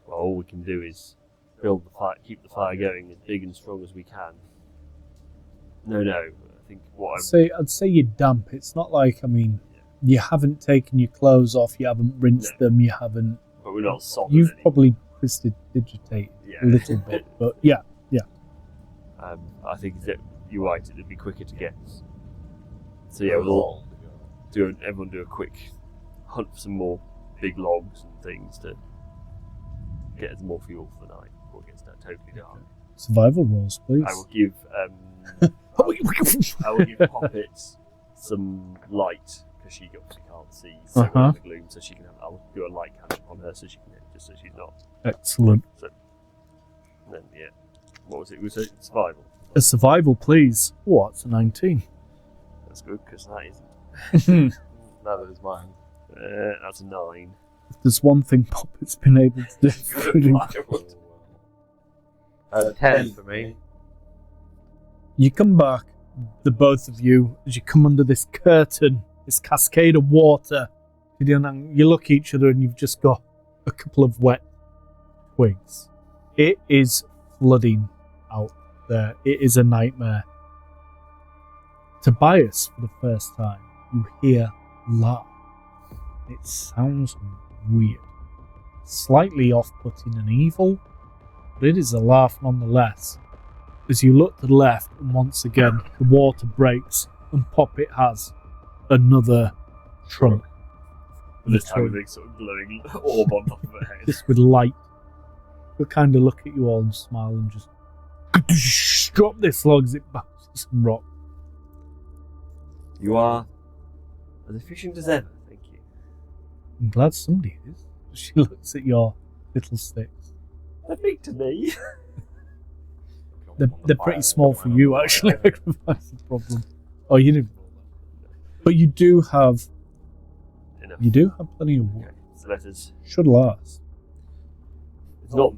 Well, all we can do is build the fire, keep the fire going as big and strong as we can. No, I think what I'd say you're damp. It's not like, you haven't taken your clothes off, you haven't rinsed them, you haven't. But we're not sodden. You've probably prestidigitate a little bit, but yeah. I think that you're right. It'd be quicker to get. So yeah, we'll everyone do a quick hunt for some more big logs and things to get us more fuel for the night before it gets totally dark. Survival rolls, please. I will give Poppet some light because she obviously can't see so well in the gloom, so she can have. I'll do a light cantrip on her so she can just so she's not. Excellent. So then what was it? Was it survival? A survival, please. What's a 19? That's good because that isn't. Neither is mine. That's a 9. If there's one thing Poppet's been able to do. 10 for me. You come back, the both of you, as you come under this curtain, this cascade of water. You look at each other and you've just got a couple of wet twigs. It is flooding out there. It is a nightmare. Tobias, for the first time, you hear laugh. It sounds weird. Slightly off-putting and evil, but it is a laugh nonetheless. As you look to the left, and once again, the water breaks, and Poppet has another trunk. This time with a sort of glowing orb on top of her head. Just with light. She'll kind of look at you all and smile and just drop this log as it bounces some rock. You are as efficient as ever, thank you. I'm glad somebody is. She looks at your little sticks. They're big to me. They're pretty small for you, actually. That's the problem. Oh, you didn't. But you do have. Enough. You do have plenty of wood. Okay, so let us. Should last.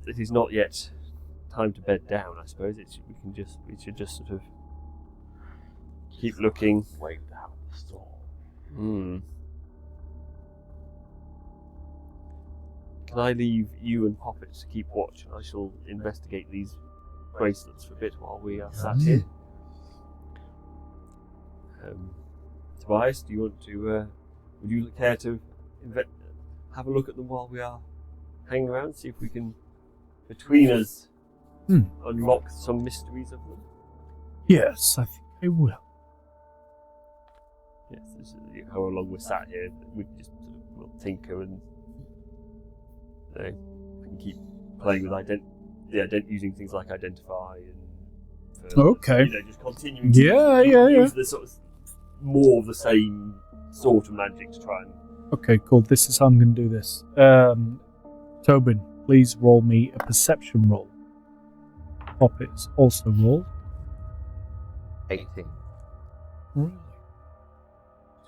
It is not yet time to bed down. I suppose we should just sort of keep looking. Wait out the storm. Can I leave you and Poppet to keep watch? I shall investigate these bracelets for a bit while we are sat here. Tobias, do you want to? Would you care to have a look at them while we are hanging around? See if we can, between us, unlock some mysteries of them. Yes, I think I will. Yes, this is how long we're sat here. We just sort of will tinker and I can keep playing with using things like identify and okay. Just continuing to use the sort of more of the same sort of magic to try and. Okay, cool. This is how I'm going to do this. Tobin, please roll me a perception roll. Poppets also rolled. 18. Really?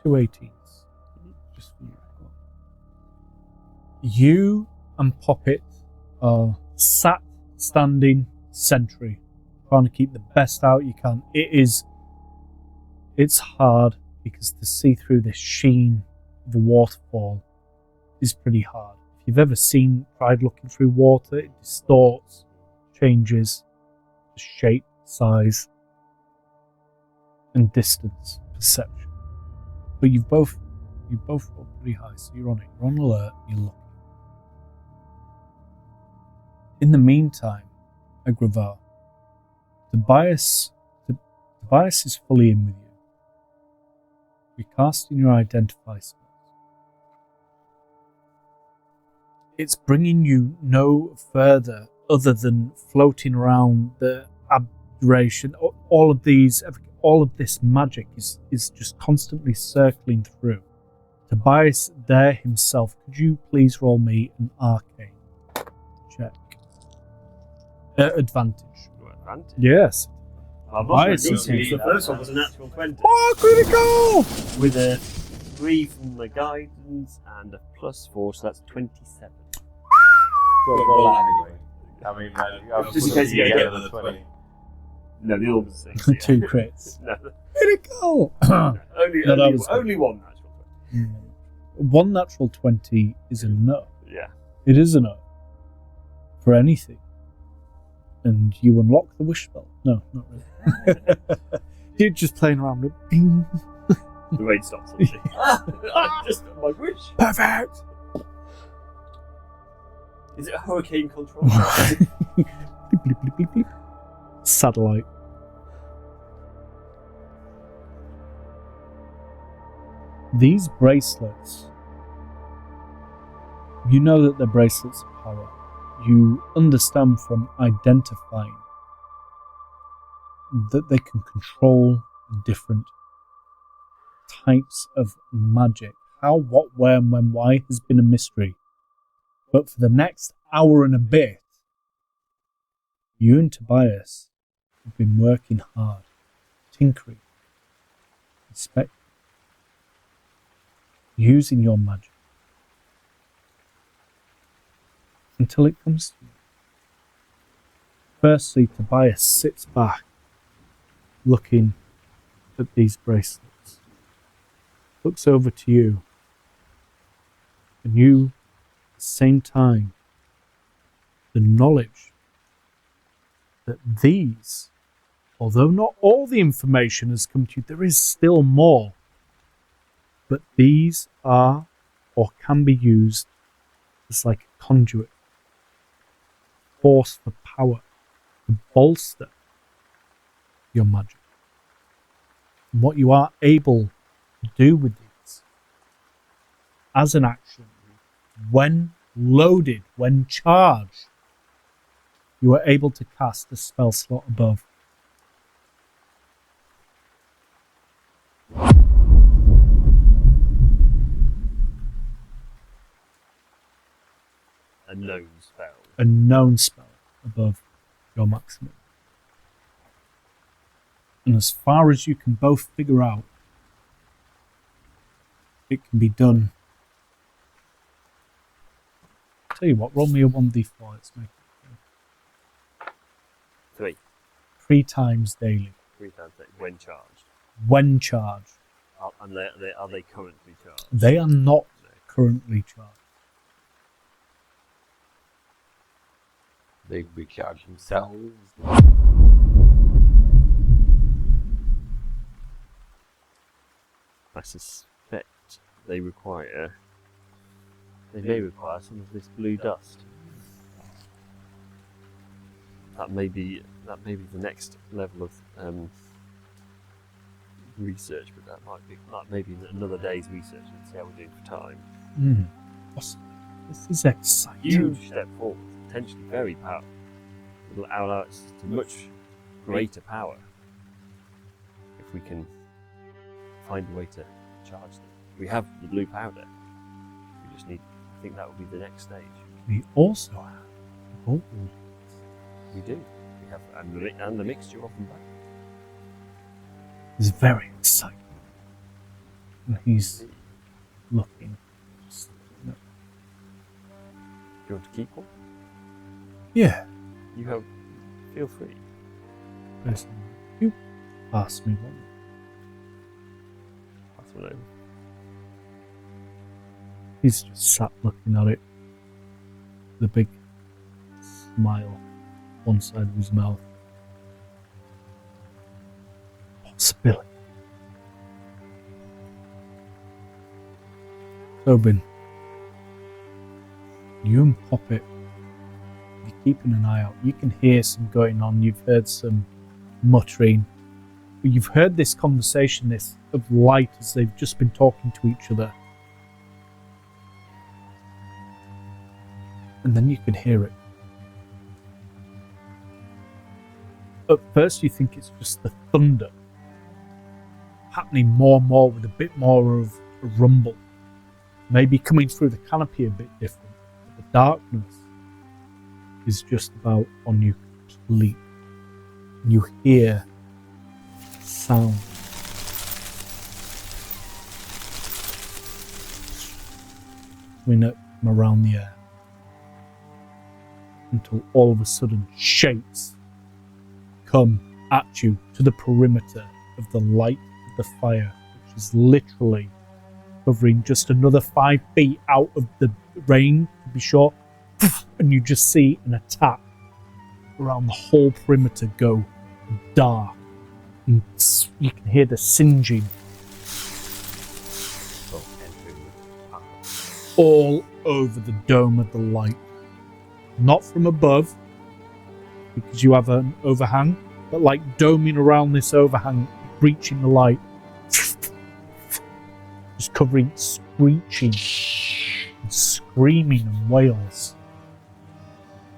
2 18s. Just for you. You and Poppet are sat, standing, sentry, trying to keep the best out you can. It's hard because to see through the sheen of a waterfall is pretty hard. If you've ever tried looking through water, it distorts, changes the shape, size, and distance perception. But you both roll pretty high, so you're on it. You're on alert, you're looking. In the meantime, Agravar, Tobias is fully in with you. You're casting your identify spells. It's bringing you no further other than floating around the aberration. All of this magic is just constantly circling through. Tobias there himself, could you please roll me an arcane check? Advantage. Advantage. Yes. Tobias the first one was a natural 20. Oh, critical! With a 3 from the guidance and a +4, so that's 27. Roll that anyway. I mean, Just in case you get another 20. No, the other was 6. Yeah. 2 crits. No, Critical! only one natural 20. One natural 20 is enough. Yeah. It is enough. For anything. And you unlock the wish spell. No, not really. You're just playing around with it. Bing. The rain stops. Just my wish. Perfect! Is it a hurricane control? Bleep, bleep, bleep, bleep. Satellite. These bracelets, you know that they're bracelets of power. You understand from identifying that they can control different types of magic. How, what, where, and when, why has been a mystery. But for the next hour and a bit, you and Tobias have been working hard, tinkering, inspecting, using your magic until it comes to you. Firstly, Tobias sits back, looking at these bracelets, looks over to you, and you, at the same time, the knowledge that these, although not all the information has come to you, there is still more. But these are, or can be used as like a conduit, force for power, to bolster your magic. And what you are able to do with these, as an action, when loaded, when charged, you are able to cast a spell slot above. A known spell. A known spell above your maximum. And as far as you can both figure out, it can be done. Tell you what, roll me a 1d4. Let's make it 3. 3 times daily. 3 times daily, when charged. When charged. And are they currently charged? They are not currently charged. They recharge themselves. I suspect they may require some of this blue dust. That may be the next level of research, but that may be another day's research. Let's see how we're doing for time. Awesome. This is exciting. Huge step forward, potentially very powerful. It'll allow us to much greater power if we can find a way to charge them. We have the blue powder. We just need. I think that will be the next stage. We also have gold. We do. We have and the mixture of them back. It's very exciting. And he's looking. Do you want to keep one? Yeah. You have. Feel free. Listen, you pass me one. Pass one over. He's just sat looking at it. The big smile one side of his mouth. Possibility. Tobin, you and Poppet, you keeping an eye out. You can hear some going on. You've heard some muttering. But you've heard this conversation, this of light, as they've just been talking to each other. And then you can hear it. At first you think it's just the thunder happening more and more with a bit more of a rumble. Maybe coming through the canopy a bit different. But the darkness is just about on you complete. And you hear sound. Coming up from around the air. Until all of a sudden shapes come at you to the perimeter of the light of the fire, which is literally covering just another 5 feet out of the rain, to be sure. And you just see an attack around the whole perimeter go dark. And you can hear the singeing all over the dome of the light. Not from above, because you have an overhang, but like doming around this overhang, breaching the light. Just covering, screeching, and screaming and wails.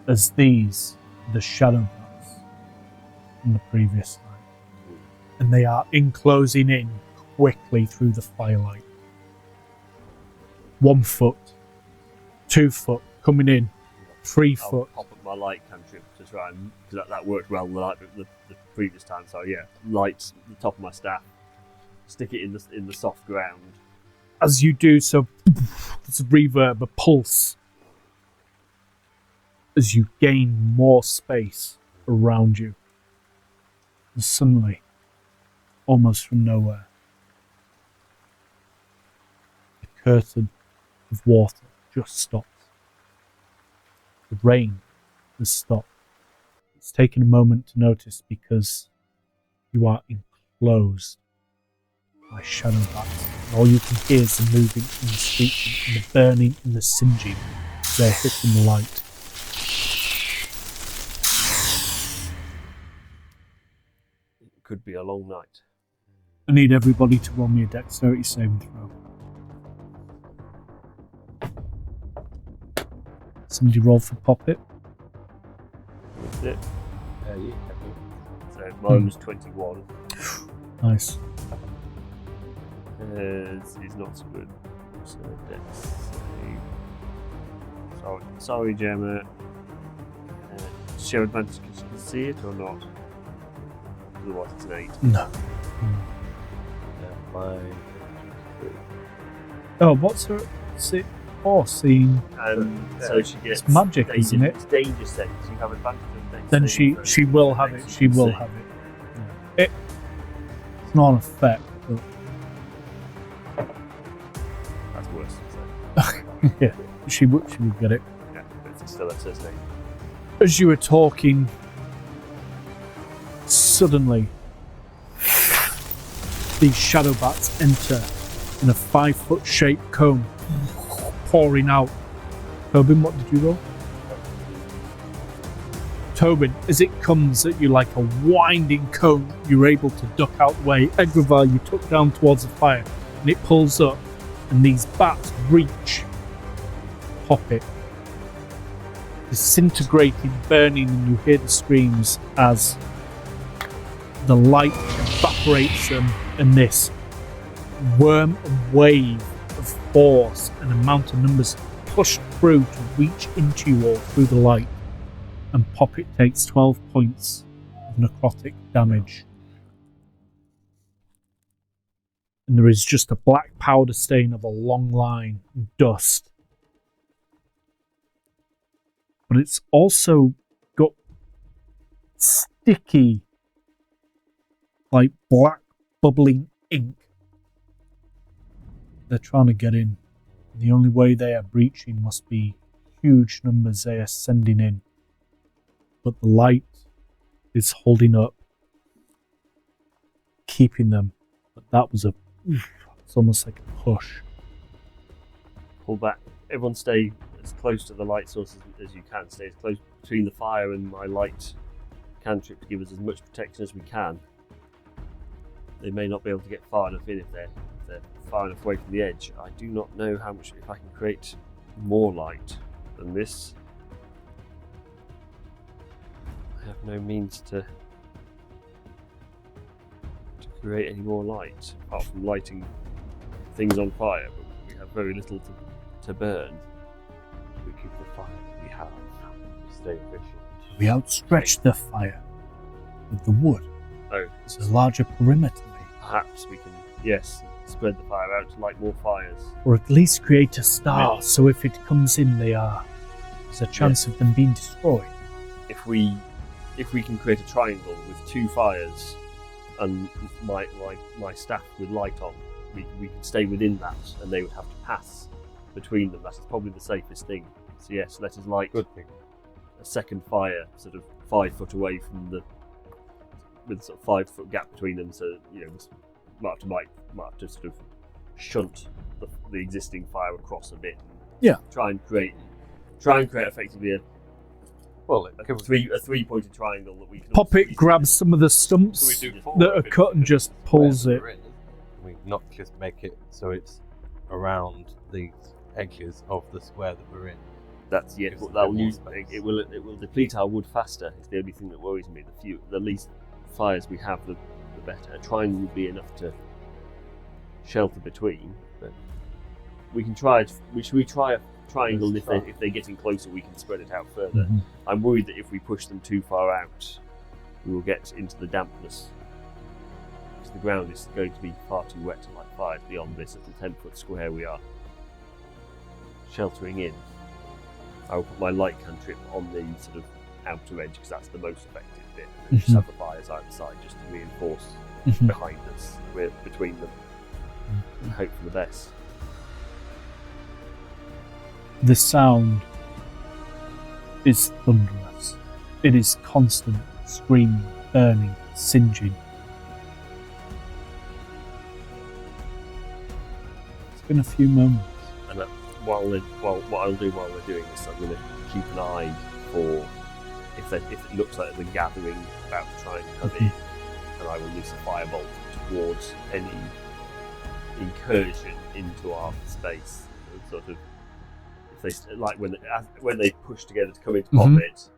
As these are the shadow bats from the previous night. And they are enclosing in quickly through the firelight. 1 foot, 2 foot, coming in. 3 foot. I'll pop up my light cantrip to try and, because that worked well the previous time. So yeah, light the top of my staff, stick it in the soft ground. As you do so, there's a reverb, a pulse, as you gain more space around you. And suddenly, almost from nowhere, the curtain of water just stops. The rain has stopped. It's taken a moment to notice because you are enclosed by shadow bats. And all you can hear is the moving and the screeching and the burning and the singeing. They're hitting the light. It could be a long night. I need everybody to roll me a dexterity saving throw. Somebody roll for Poppet. That's it. Yeah. So mine was 21. Nice. It's not so good. So dex save. Sorry, Gemma. Share advantage because you can see it or not? Otherwise it's an 8. No. Yeah, mine. Oh, what's her? Seeing. So she gets It's magic, danger, isn't it? It's danger sense. You have advantage on dex Then saving she throws. will have it. She will have it. It's not an effect, but That's worse. So. yeah, she will get it. Yeah, but it's still at her stage. As you were talking, suddenly these shadow bats enter in a 5-foot shaped cone, pouring out. Tobin, what did you roll? Tobin, as it comes at you like a winding cone, you're able to duck out the way. Egravar, you tuck down towards the fire, and it pulls up, and these bats reach, pop it, disintegrating, burning, and you hear the screams as the light evaporates them, and this worm and wave of force and amount of numbers pushed through to reach into you all through the light, and Poppet takes 12 points of necrotic damage. And there is just a black powder stain of a long line of dust. But it's also got sticky, like black bubbling ink. They're trying to get in. The only way they are breaching must be huge numbers they are sending in. But the light is holding up, keeping them. But that was it's almost like a push. Pull back. Everyone stay as close to the light source as you can. Stay as close between the fire and my light cantrip to give us as much protection as we can. They may not be able to get far enough in if they're far enough away from the edge. I do not know how much, if I can create more light than this. I have no means to create any more light, apart from lighting things on fire, but we have very little to burn. We keep the fire that we have. We stay efficient. We outstretch the fire with the wood. Oh, It's a larger perimeter, perhaps we can, yes, spread the fire out to light more fires. or at least create a star, Yeah. so if it comes in, there's a chance of them being destroyed. If we can create a triangle with 2 fires and my staff with light on, we can stay within that, and they would have to pass between them. That is probably the safest thing. So yes, let us light Good thing. a second fire, sort of 5 foot away from with sort of 5 foot gap between them. So might have to sort of shunt the existing fire across a bit. Yeah. Try and create effectively a Well, it can 3-pointed triangle that we can. Poppet grabs some of the stumps Can we do that are cut and just pulls it. We not just make it so it's around the edges of the square that we're in. That's Gives but us a that bit will more use space. it will deplete our wood faster. It's the only thing that worries me. The least fires we have, the better. A triangle would be enough to shelter between, but we can try it. Should we try a triangle? Let's If try. they're getting closer, we can spread it out further. Mhm. I'm worried that if we push them too far out, we will get into the dampness. Because the ground is going to be far too wet to light fires beyond this little 10-foot square we are sheltering in. I will put my light cantrip on the sort of outer edge because that's the most effective bit. And then just have the fires either side just to reinforce Mhm. behind us. We're between them and hope for the best. The sound is thunderous. It is constant screaming, burning, singeing. It's been a few moments. And what I'll do while we're doing this, I'm going to keep an eye for if it looks like there's a gathering about to try and come in, and I will loose a firebolt towards any incursion into our space. Sort of, if they when they push together to come into combat,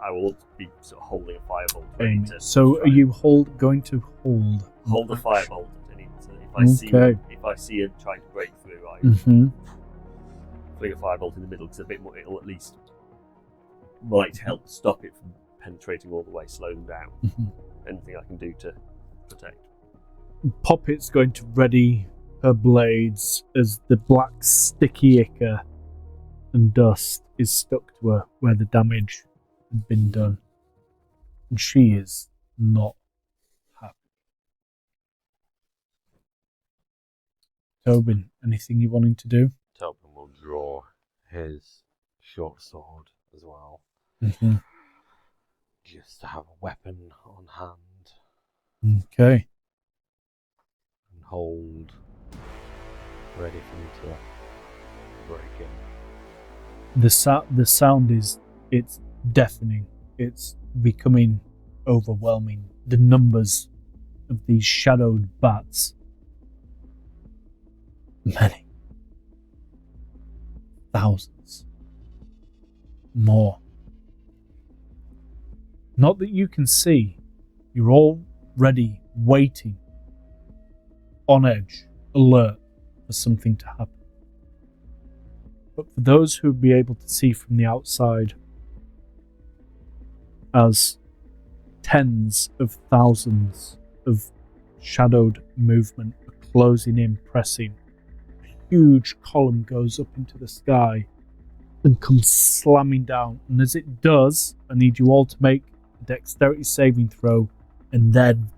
I will be sort of holding a firebolt ready to So try are you going to hold? hold a firebolt at any. So if I see it trying to break through, I Mm-hmm. fling a firebolt in the middle because a bit more, it'll at least might help stop it from penetrating all the way, slow them down. Mhm. Anything I can do to protect. Poppet's going to ready her blades as the black sticky ichor and dust is stuck to her where the damage had been done. And she is not happy. Tobin, anything you wanting to do? Tobin will draw his short sword as well, Mm-hmm. just to have a weapon on hand Okay. and hold ready for me to break in. The sound it's deafening. It's becoming overwhelming. The numbers of these shadowed bats. Many. Thousands. More. Not that you can see. You're already waiting. On edge. Alert for something to happen. But for those who would be able to see from the outside, as tens of thousands of shadowed movement are closing in, pressing, a huge column goes up into the sky and comes slamming down. And as it does, I need you all to make a dexterity saving throw, and then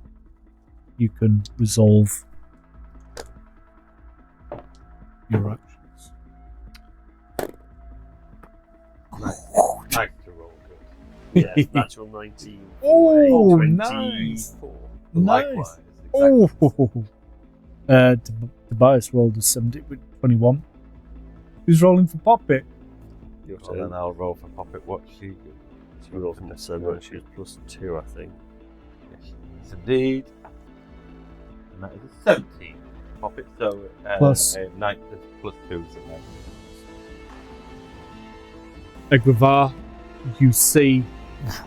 you can resolve your actions. Nice to roll good. Yeah, natural 19. Oh, 24. nice. Likewise. Oh, Tobias rolled a 70 with 21. Who's rolling for Poppet? Your Well, turn. then I'll roll for Poppet Watch. She rolled from December. She was +2, I think. Yes, indeed. And that is a 17. Poppet, so Plus. a 9 plus 2 is a 9. Egrevar, you see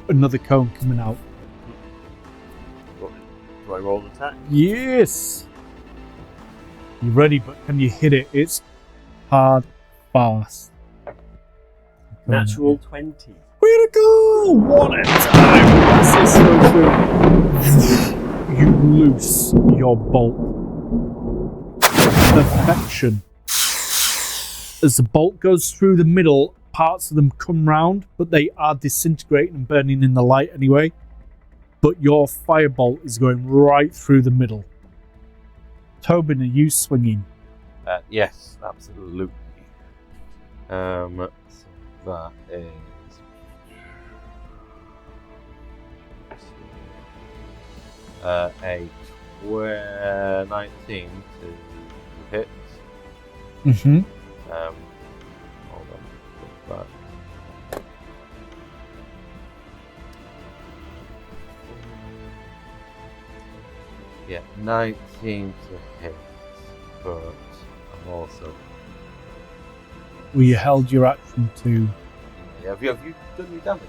another cone coming out. Do I roll an attack? Yes! You're ready, but can you hit it? It's hard, fast. Natural 20. Way to go! One at a time! As this goes through, you loose your bolt. Perfection. As the bolt goes through the middle, parts of them come round, but they are disintegrating and burning in the light anyway. But your firebolt is going right through the middle. Tobin, are you swinging? Yes, absolutely. So that is a 19 to hit. Mm-hmm. Hold on, look back. Yeah, 19 to hit, but I'm also. Well, you held your action to... Yeah, have you done your damage?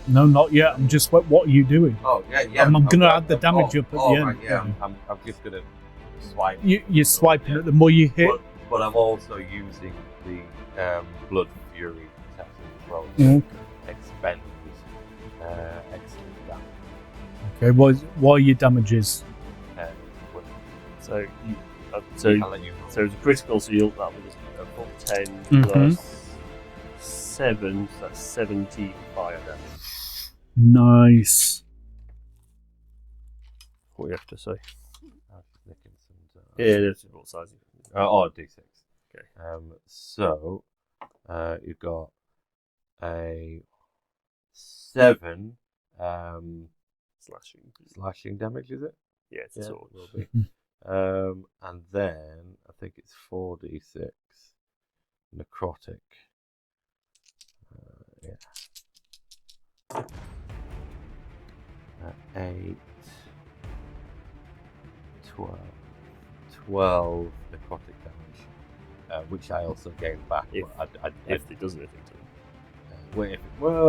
No, not yet. I'm just... What are you doing? Oh, yeah. I'm going to add the damage up at the end. Right, yeah. I'm just going to swipe. You're swiping at the more you hit. But I'm also using the Blood Fury attack as well to Okay. expend excellent damage. Okay, what are your damages? Well, So, I'll let you know. so it's a critical, so you'll that with a full 10 plus 7, so that's 17 fire damage. Nice. What do you have to say? I was just nicking some. Yeah, that's what size. D6. Okay. So you've got a 7 slashing damage, is it? Yeah, it's a sword. It will be. And then I think it's 4d6 necrotic. Yeah. 8, 12 necrotic damage, which I also gain back. If it does anything to them. It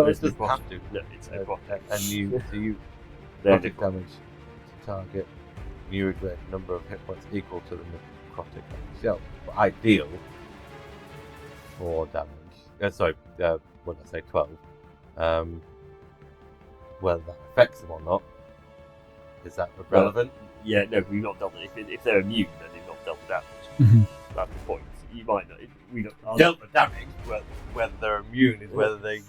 It's doesn't necrotic. have to. No, it's necrotic. And you They're necrotic damage to target new great number of hit points equal to the necrotic damage itself. But ideal for damage. When I say 12, whether that affects them or not, is that relevant? Yeah, no, we've not dealt with it. If they're immune, then they've not dealt with damage. Mhm. That's the point. You might not. We don't. Dealt with damage, whether they're immune is whether they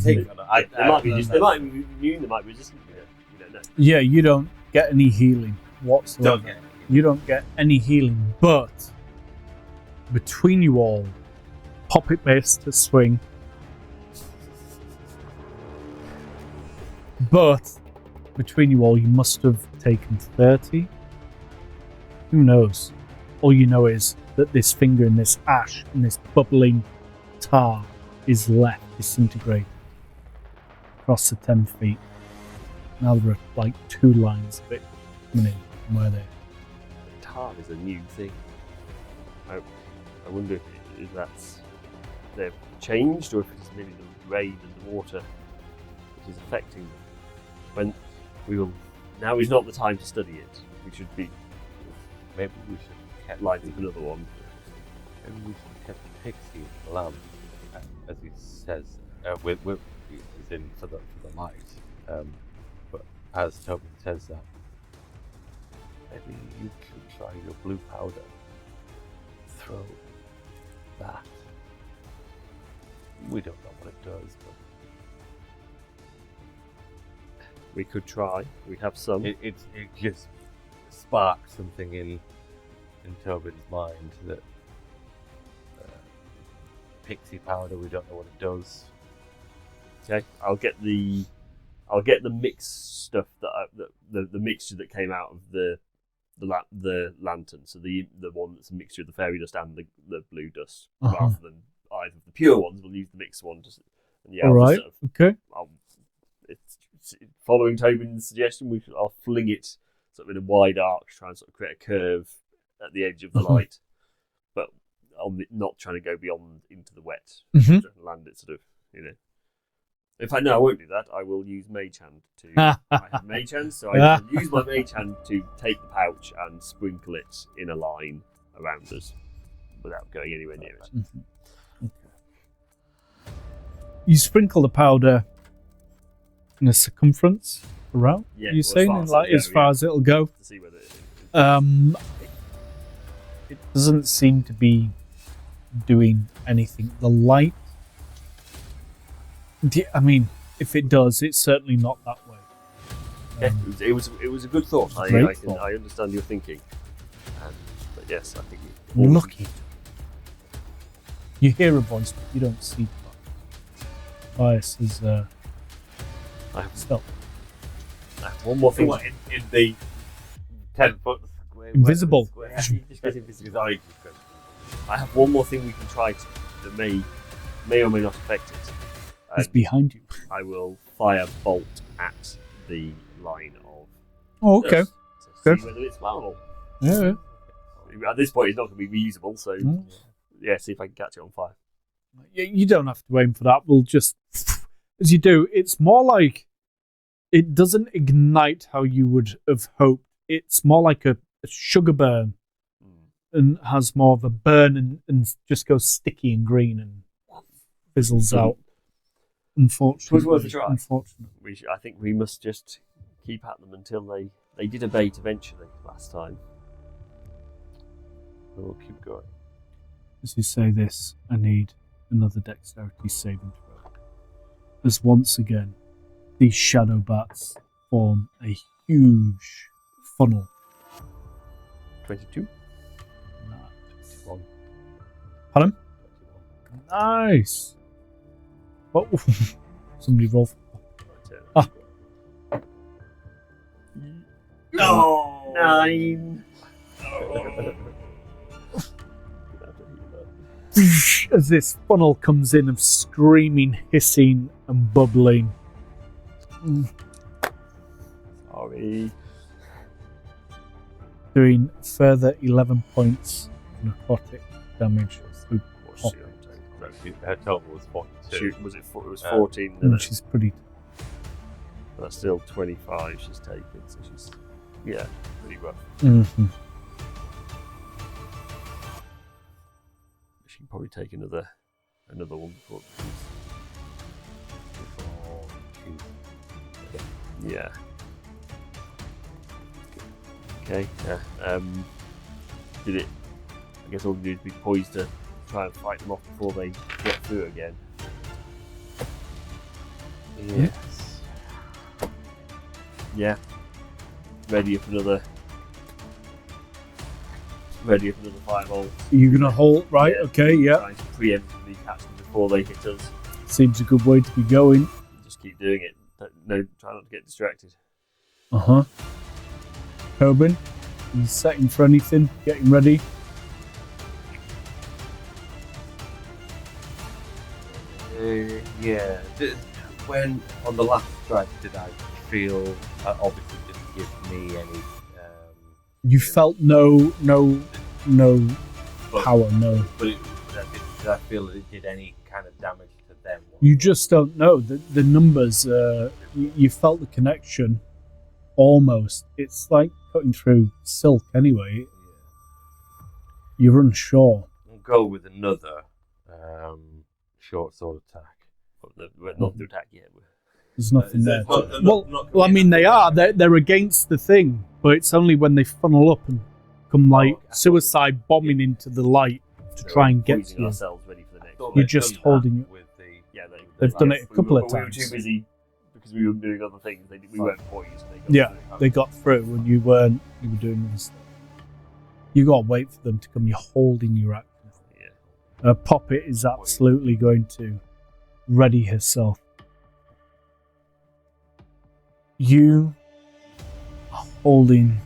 take it or not. They might be immune. They might be resistant. You don't know. Yeah, you don't get any healing whatsoever. Don't get it. You don't get any healing, but between you all, Poppet makes a swing. But between you all, you must have taken 30. Who knows? All you know is that this finger and this ash and this bubbling tar is left disintegrated across the 10 feet. Now there are like 2 lines of it coming in from where they are. Tar is a new thing. I wonder if that's they've changed or if it's maybe the rain and the water which is affecting them. When we will now is not the time to study it. We should be Maybe we should have lighting another one. Maybe we should have kept the pixie lamp, as he says, with is in for the light. But as Tobin says that, maybe you could try your blue powder. Throw that. We don't know what it does, but We could try. We have some. it just sparks something in Tobin's mind that pixie powder. We don't know what it does. Okay, I'll get the mixed stuff the mixture that came out of the lantern. So the one that's a mixture of the fairy dust and the blue dust, rather than either of the pure ones. We'll use the mixed one. And yeah, All I'll right. just Okay. following Tobin's suggestion, I'll fling it sort of in a wide arc, try and sort of create a curve at the edge of the light, but I'm not trying to go beyond into the wet. Mhm. Trying to land it sort of, In fact, no, I won't do that. I will use Mage Hand to. I have Mage Hand, so I will use my Mage Hand to take the pouch and sprinkle it in a line around us without going anywhere near it. Mm-hmm. Okay. You sprinkle the powder in a circumference around. Yeah, You saying as far as it'll go? To see whether it doesn't seem to be doing anything. The light. I mean, if it does, it's certainly not that way. It was a good thought. I understand your thinking. But yes, I think Lucky. You hear a voice, but you don't see Tobias is I have stealth. one more thing. What, in the 10-foot square? Invisible. Square? Just get invisible. I have one more thing we can try that may or may not affect it. It's behind you. I will fire bolt at the line of. Oh, okay. dust to Good. see whether it's flammable. Yeah. At this point, it's not going to be reusable, so see if I can catch it on fire. You don't have to aim for that. We'll just, as you do, it's more like it doesn't ignite how you would have hoped. It's more like a sugar burn and has more of a burn and just goes sticky and green and fizzles out. Unfortunately. It was worth a try. Unfortunately. I think we must just keep at them until they did abate eventually last time. We'll keep going. As you say this, I need another dexterity saving throw. As once again, these shadow bats form a huge funnel. 22. Pardon? Nice. Oh, somebody roll. No! 9! As this funnel comes in of screaming, hissing, and bubbling. Sorry. Doing further 11 points of necrotic damage. Her total was 42. Was it 14? She's pretty. That's still 25 she's taken, so she's pretty rough. Mm-hmm. She can probably take another one before. Yeah. Okay. Did it? I guess all we do is be poised to try and fight them off before they get through again. Yes. Yeah. Ready up another fireball. You're gonna hold, right? Okay, yeah. Trying to preemptively catch them before they hit us. Seems a good way to be going. Just keep doing it. No, try not to get distracted. Tobin, you setting for anything? Getting ready? Yeah. When on the last strike, did I feel? Obviously, didn't give me any. You felt no power, no. But did I feel that it did any kind of damage to them? You just don't know. The numbers, you felt the connection almost. It's like cutting through silk anyway. You're unsure. We'll go with another short sword attack. But we're not to attack yet. There's nothing there. Well, I mean, they are. They're against the thing, but it's only when they funnel up and come like suicide bombing into the light to try and get to you. Ourselves ready for the next one. You're just holding it. They've done it a couple of times. We were too busy because we were doing other things. We weren't poised. They got through and you weren't. You were doing other stuff. You got to wait for them to come. You're holding your action. Yeah. Poppet is absolutely going to ready herself. You are holding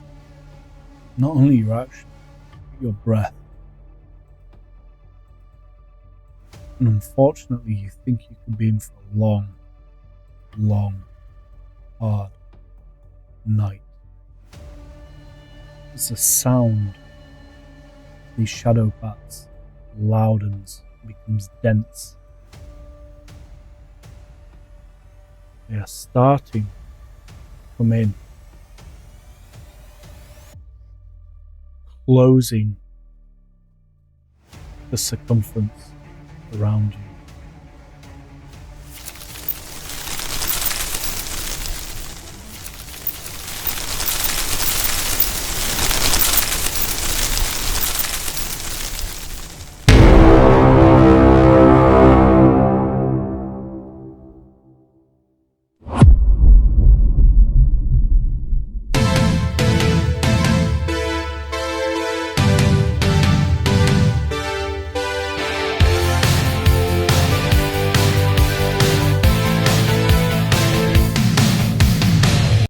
not only your action, but your breath. And unfortunately, you think you could be in for a long, long, hard night. As the sound of these shadow bats loudens, becomes dense. They are starting to come in, closing the circumference around you.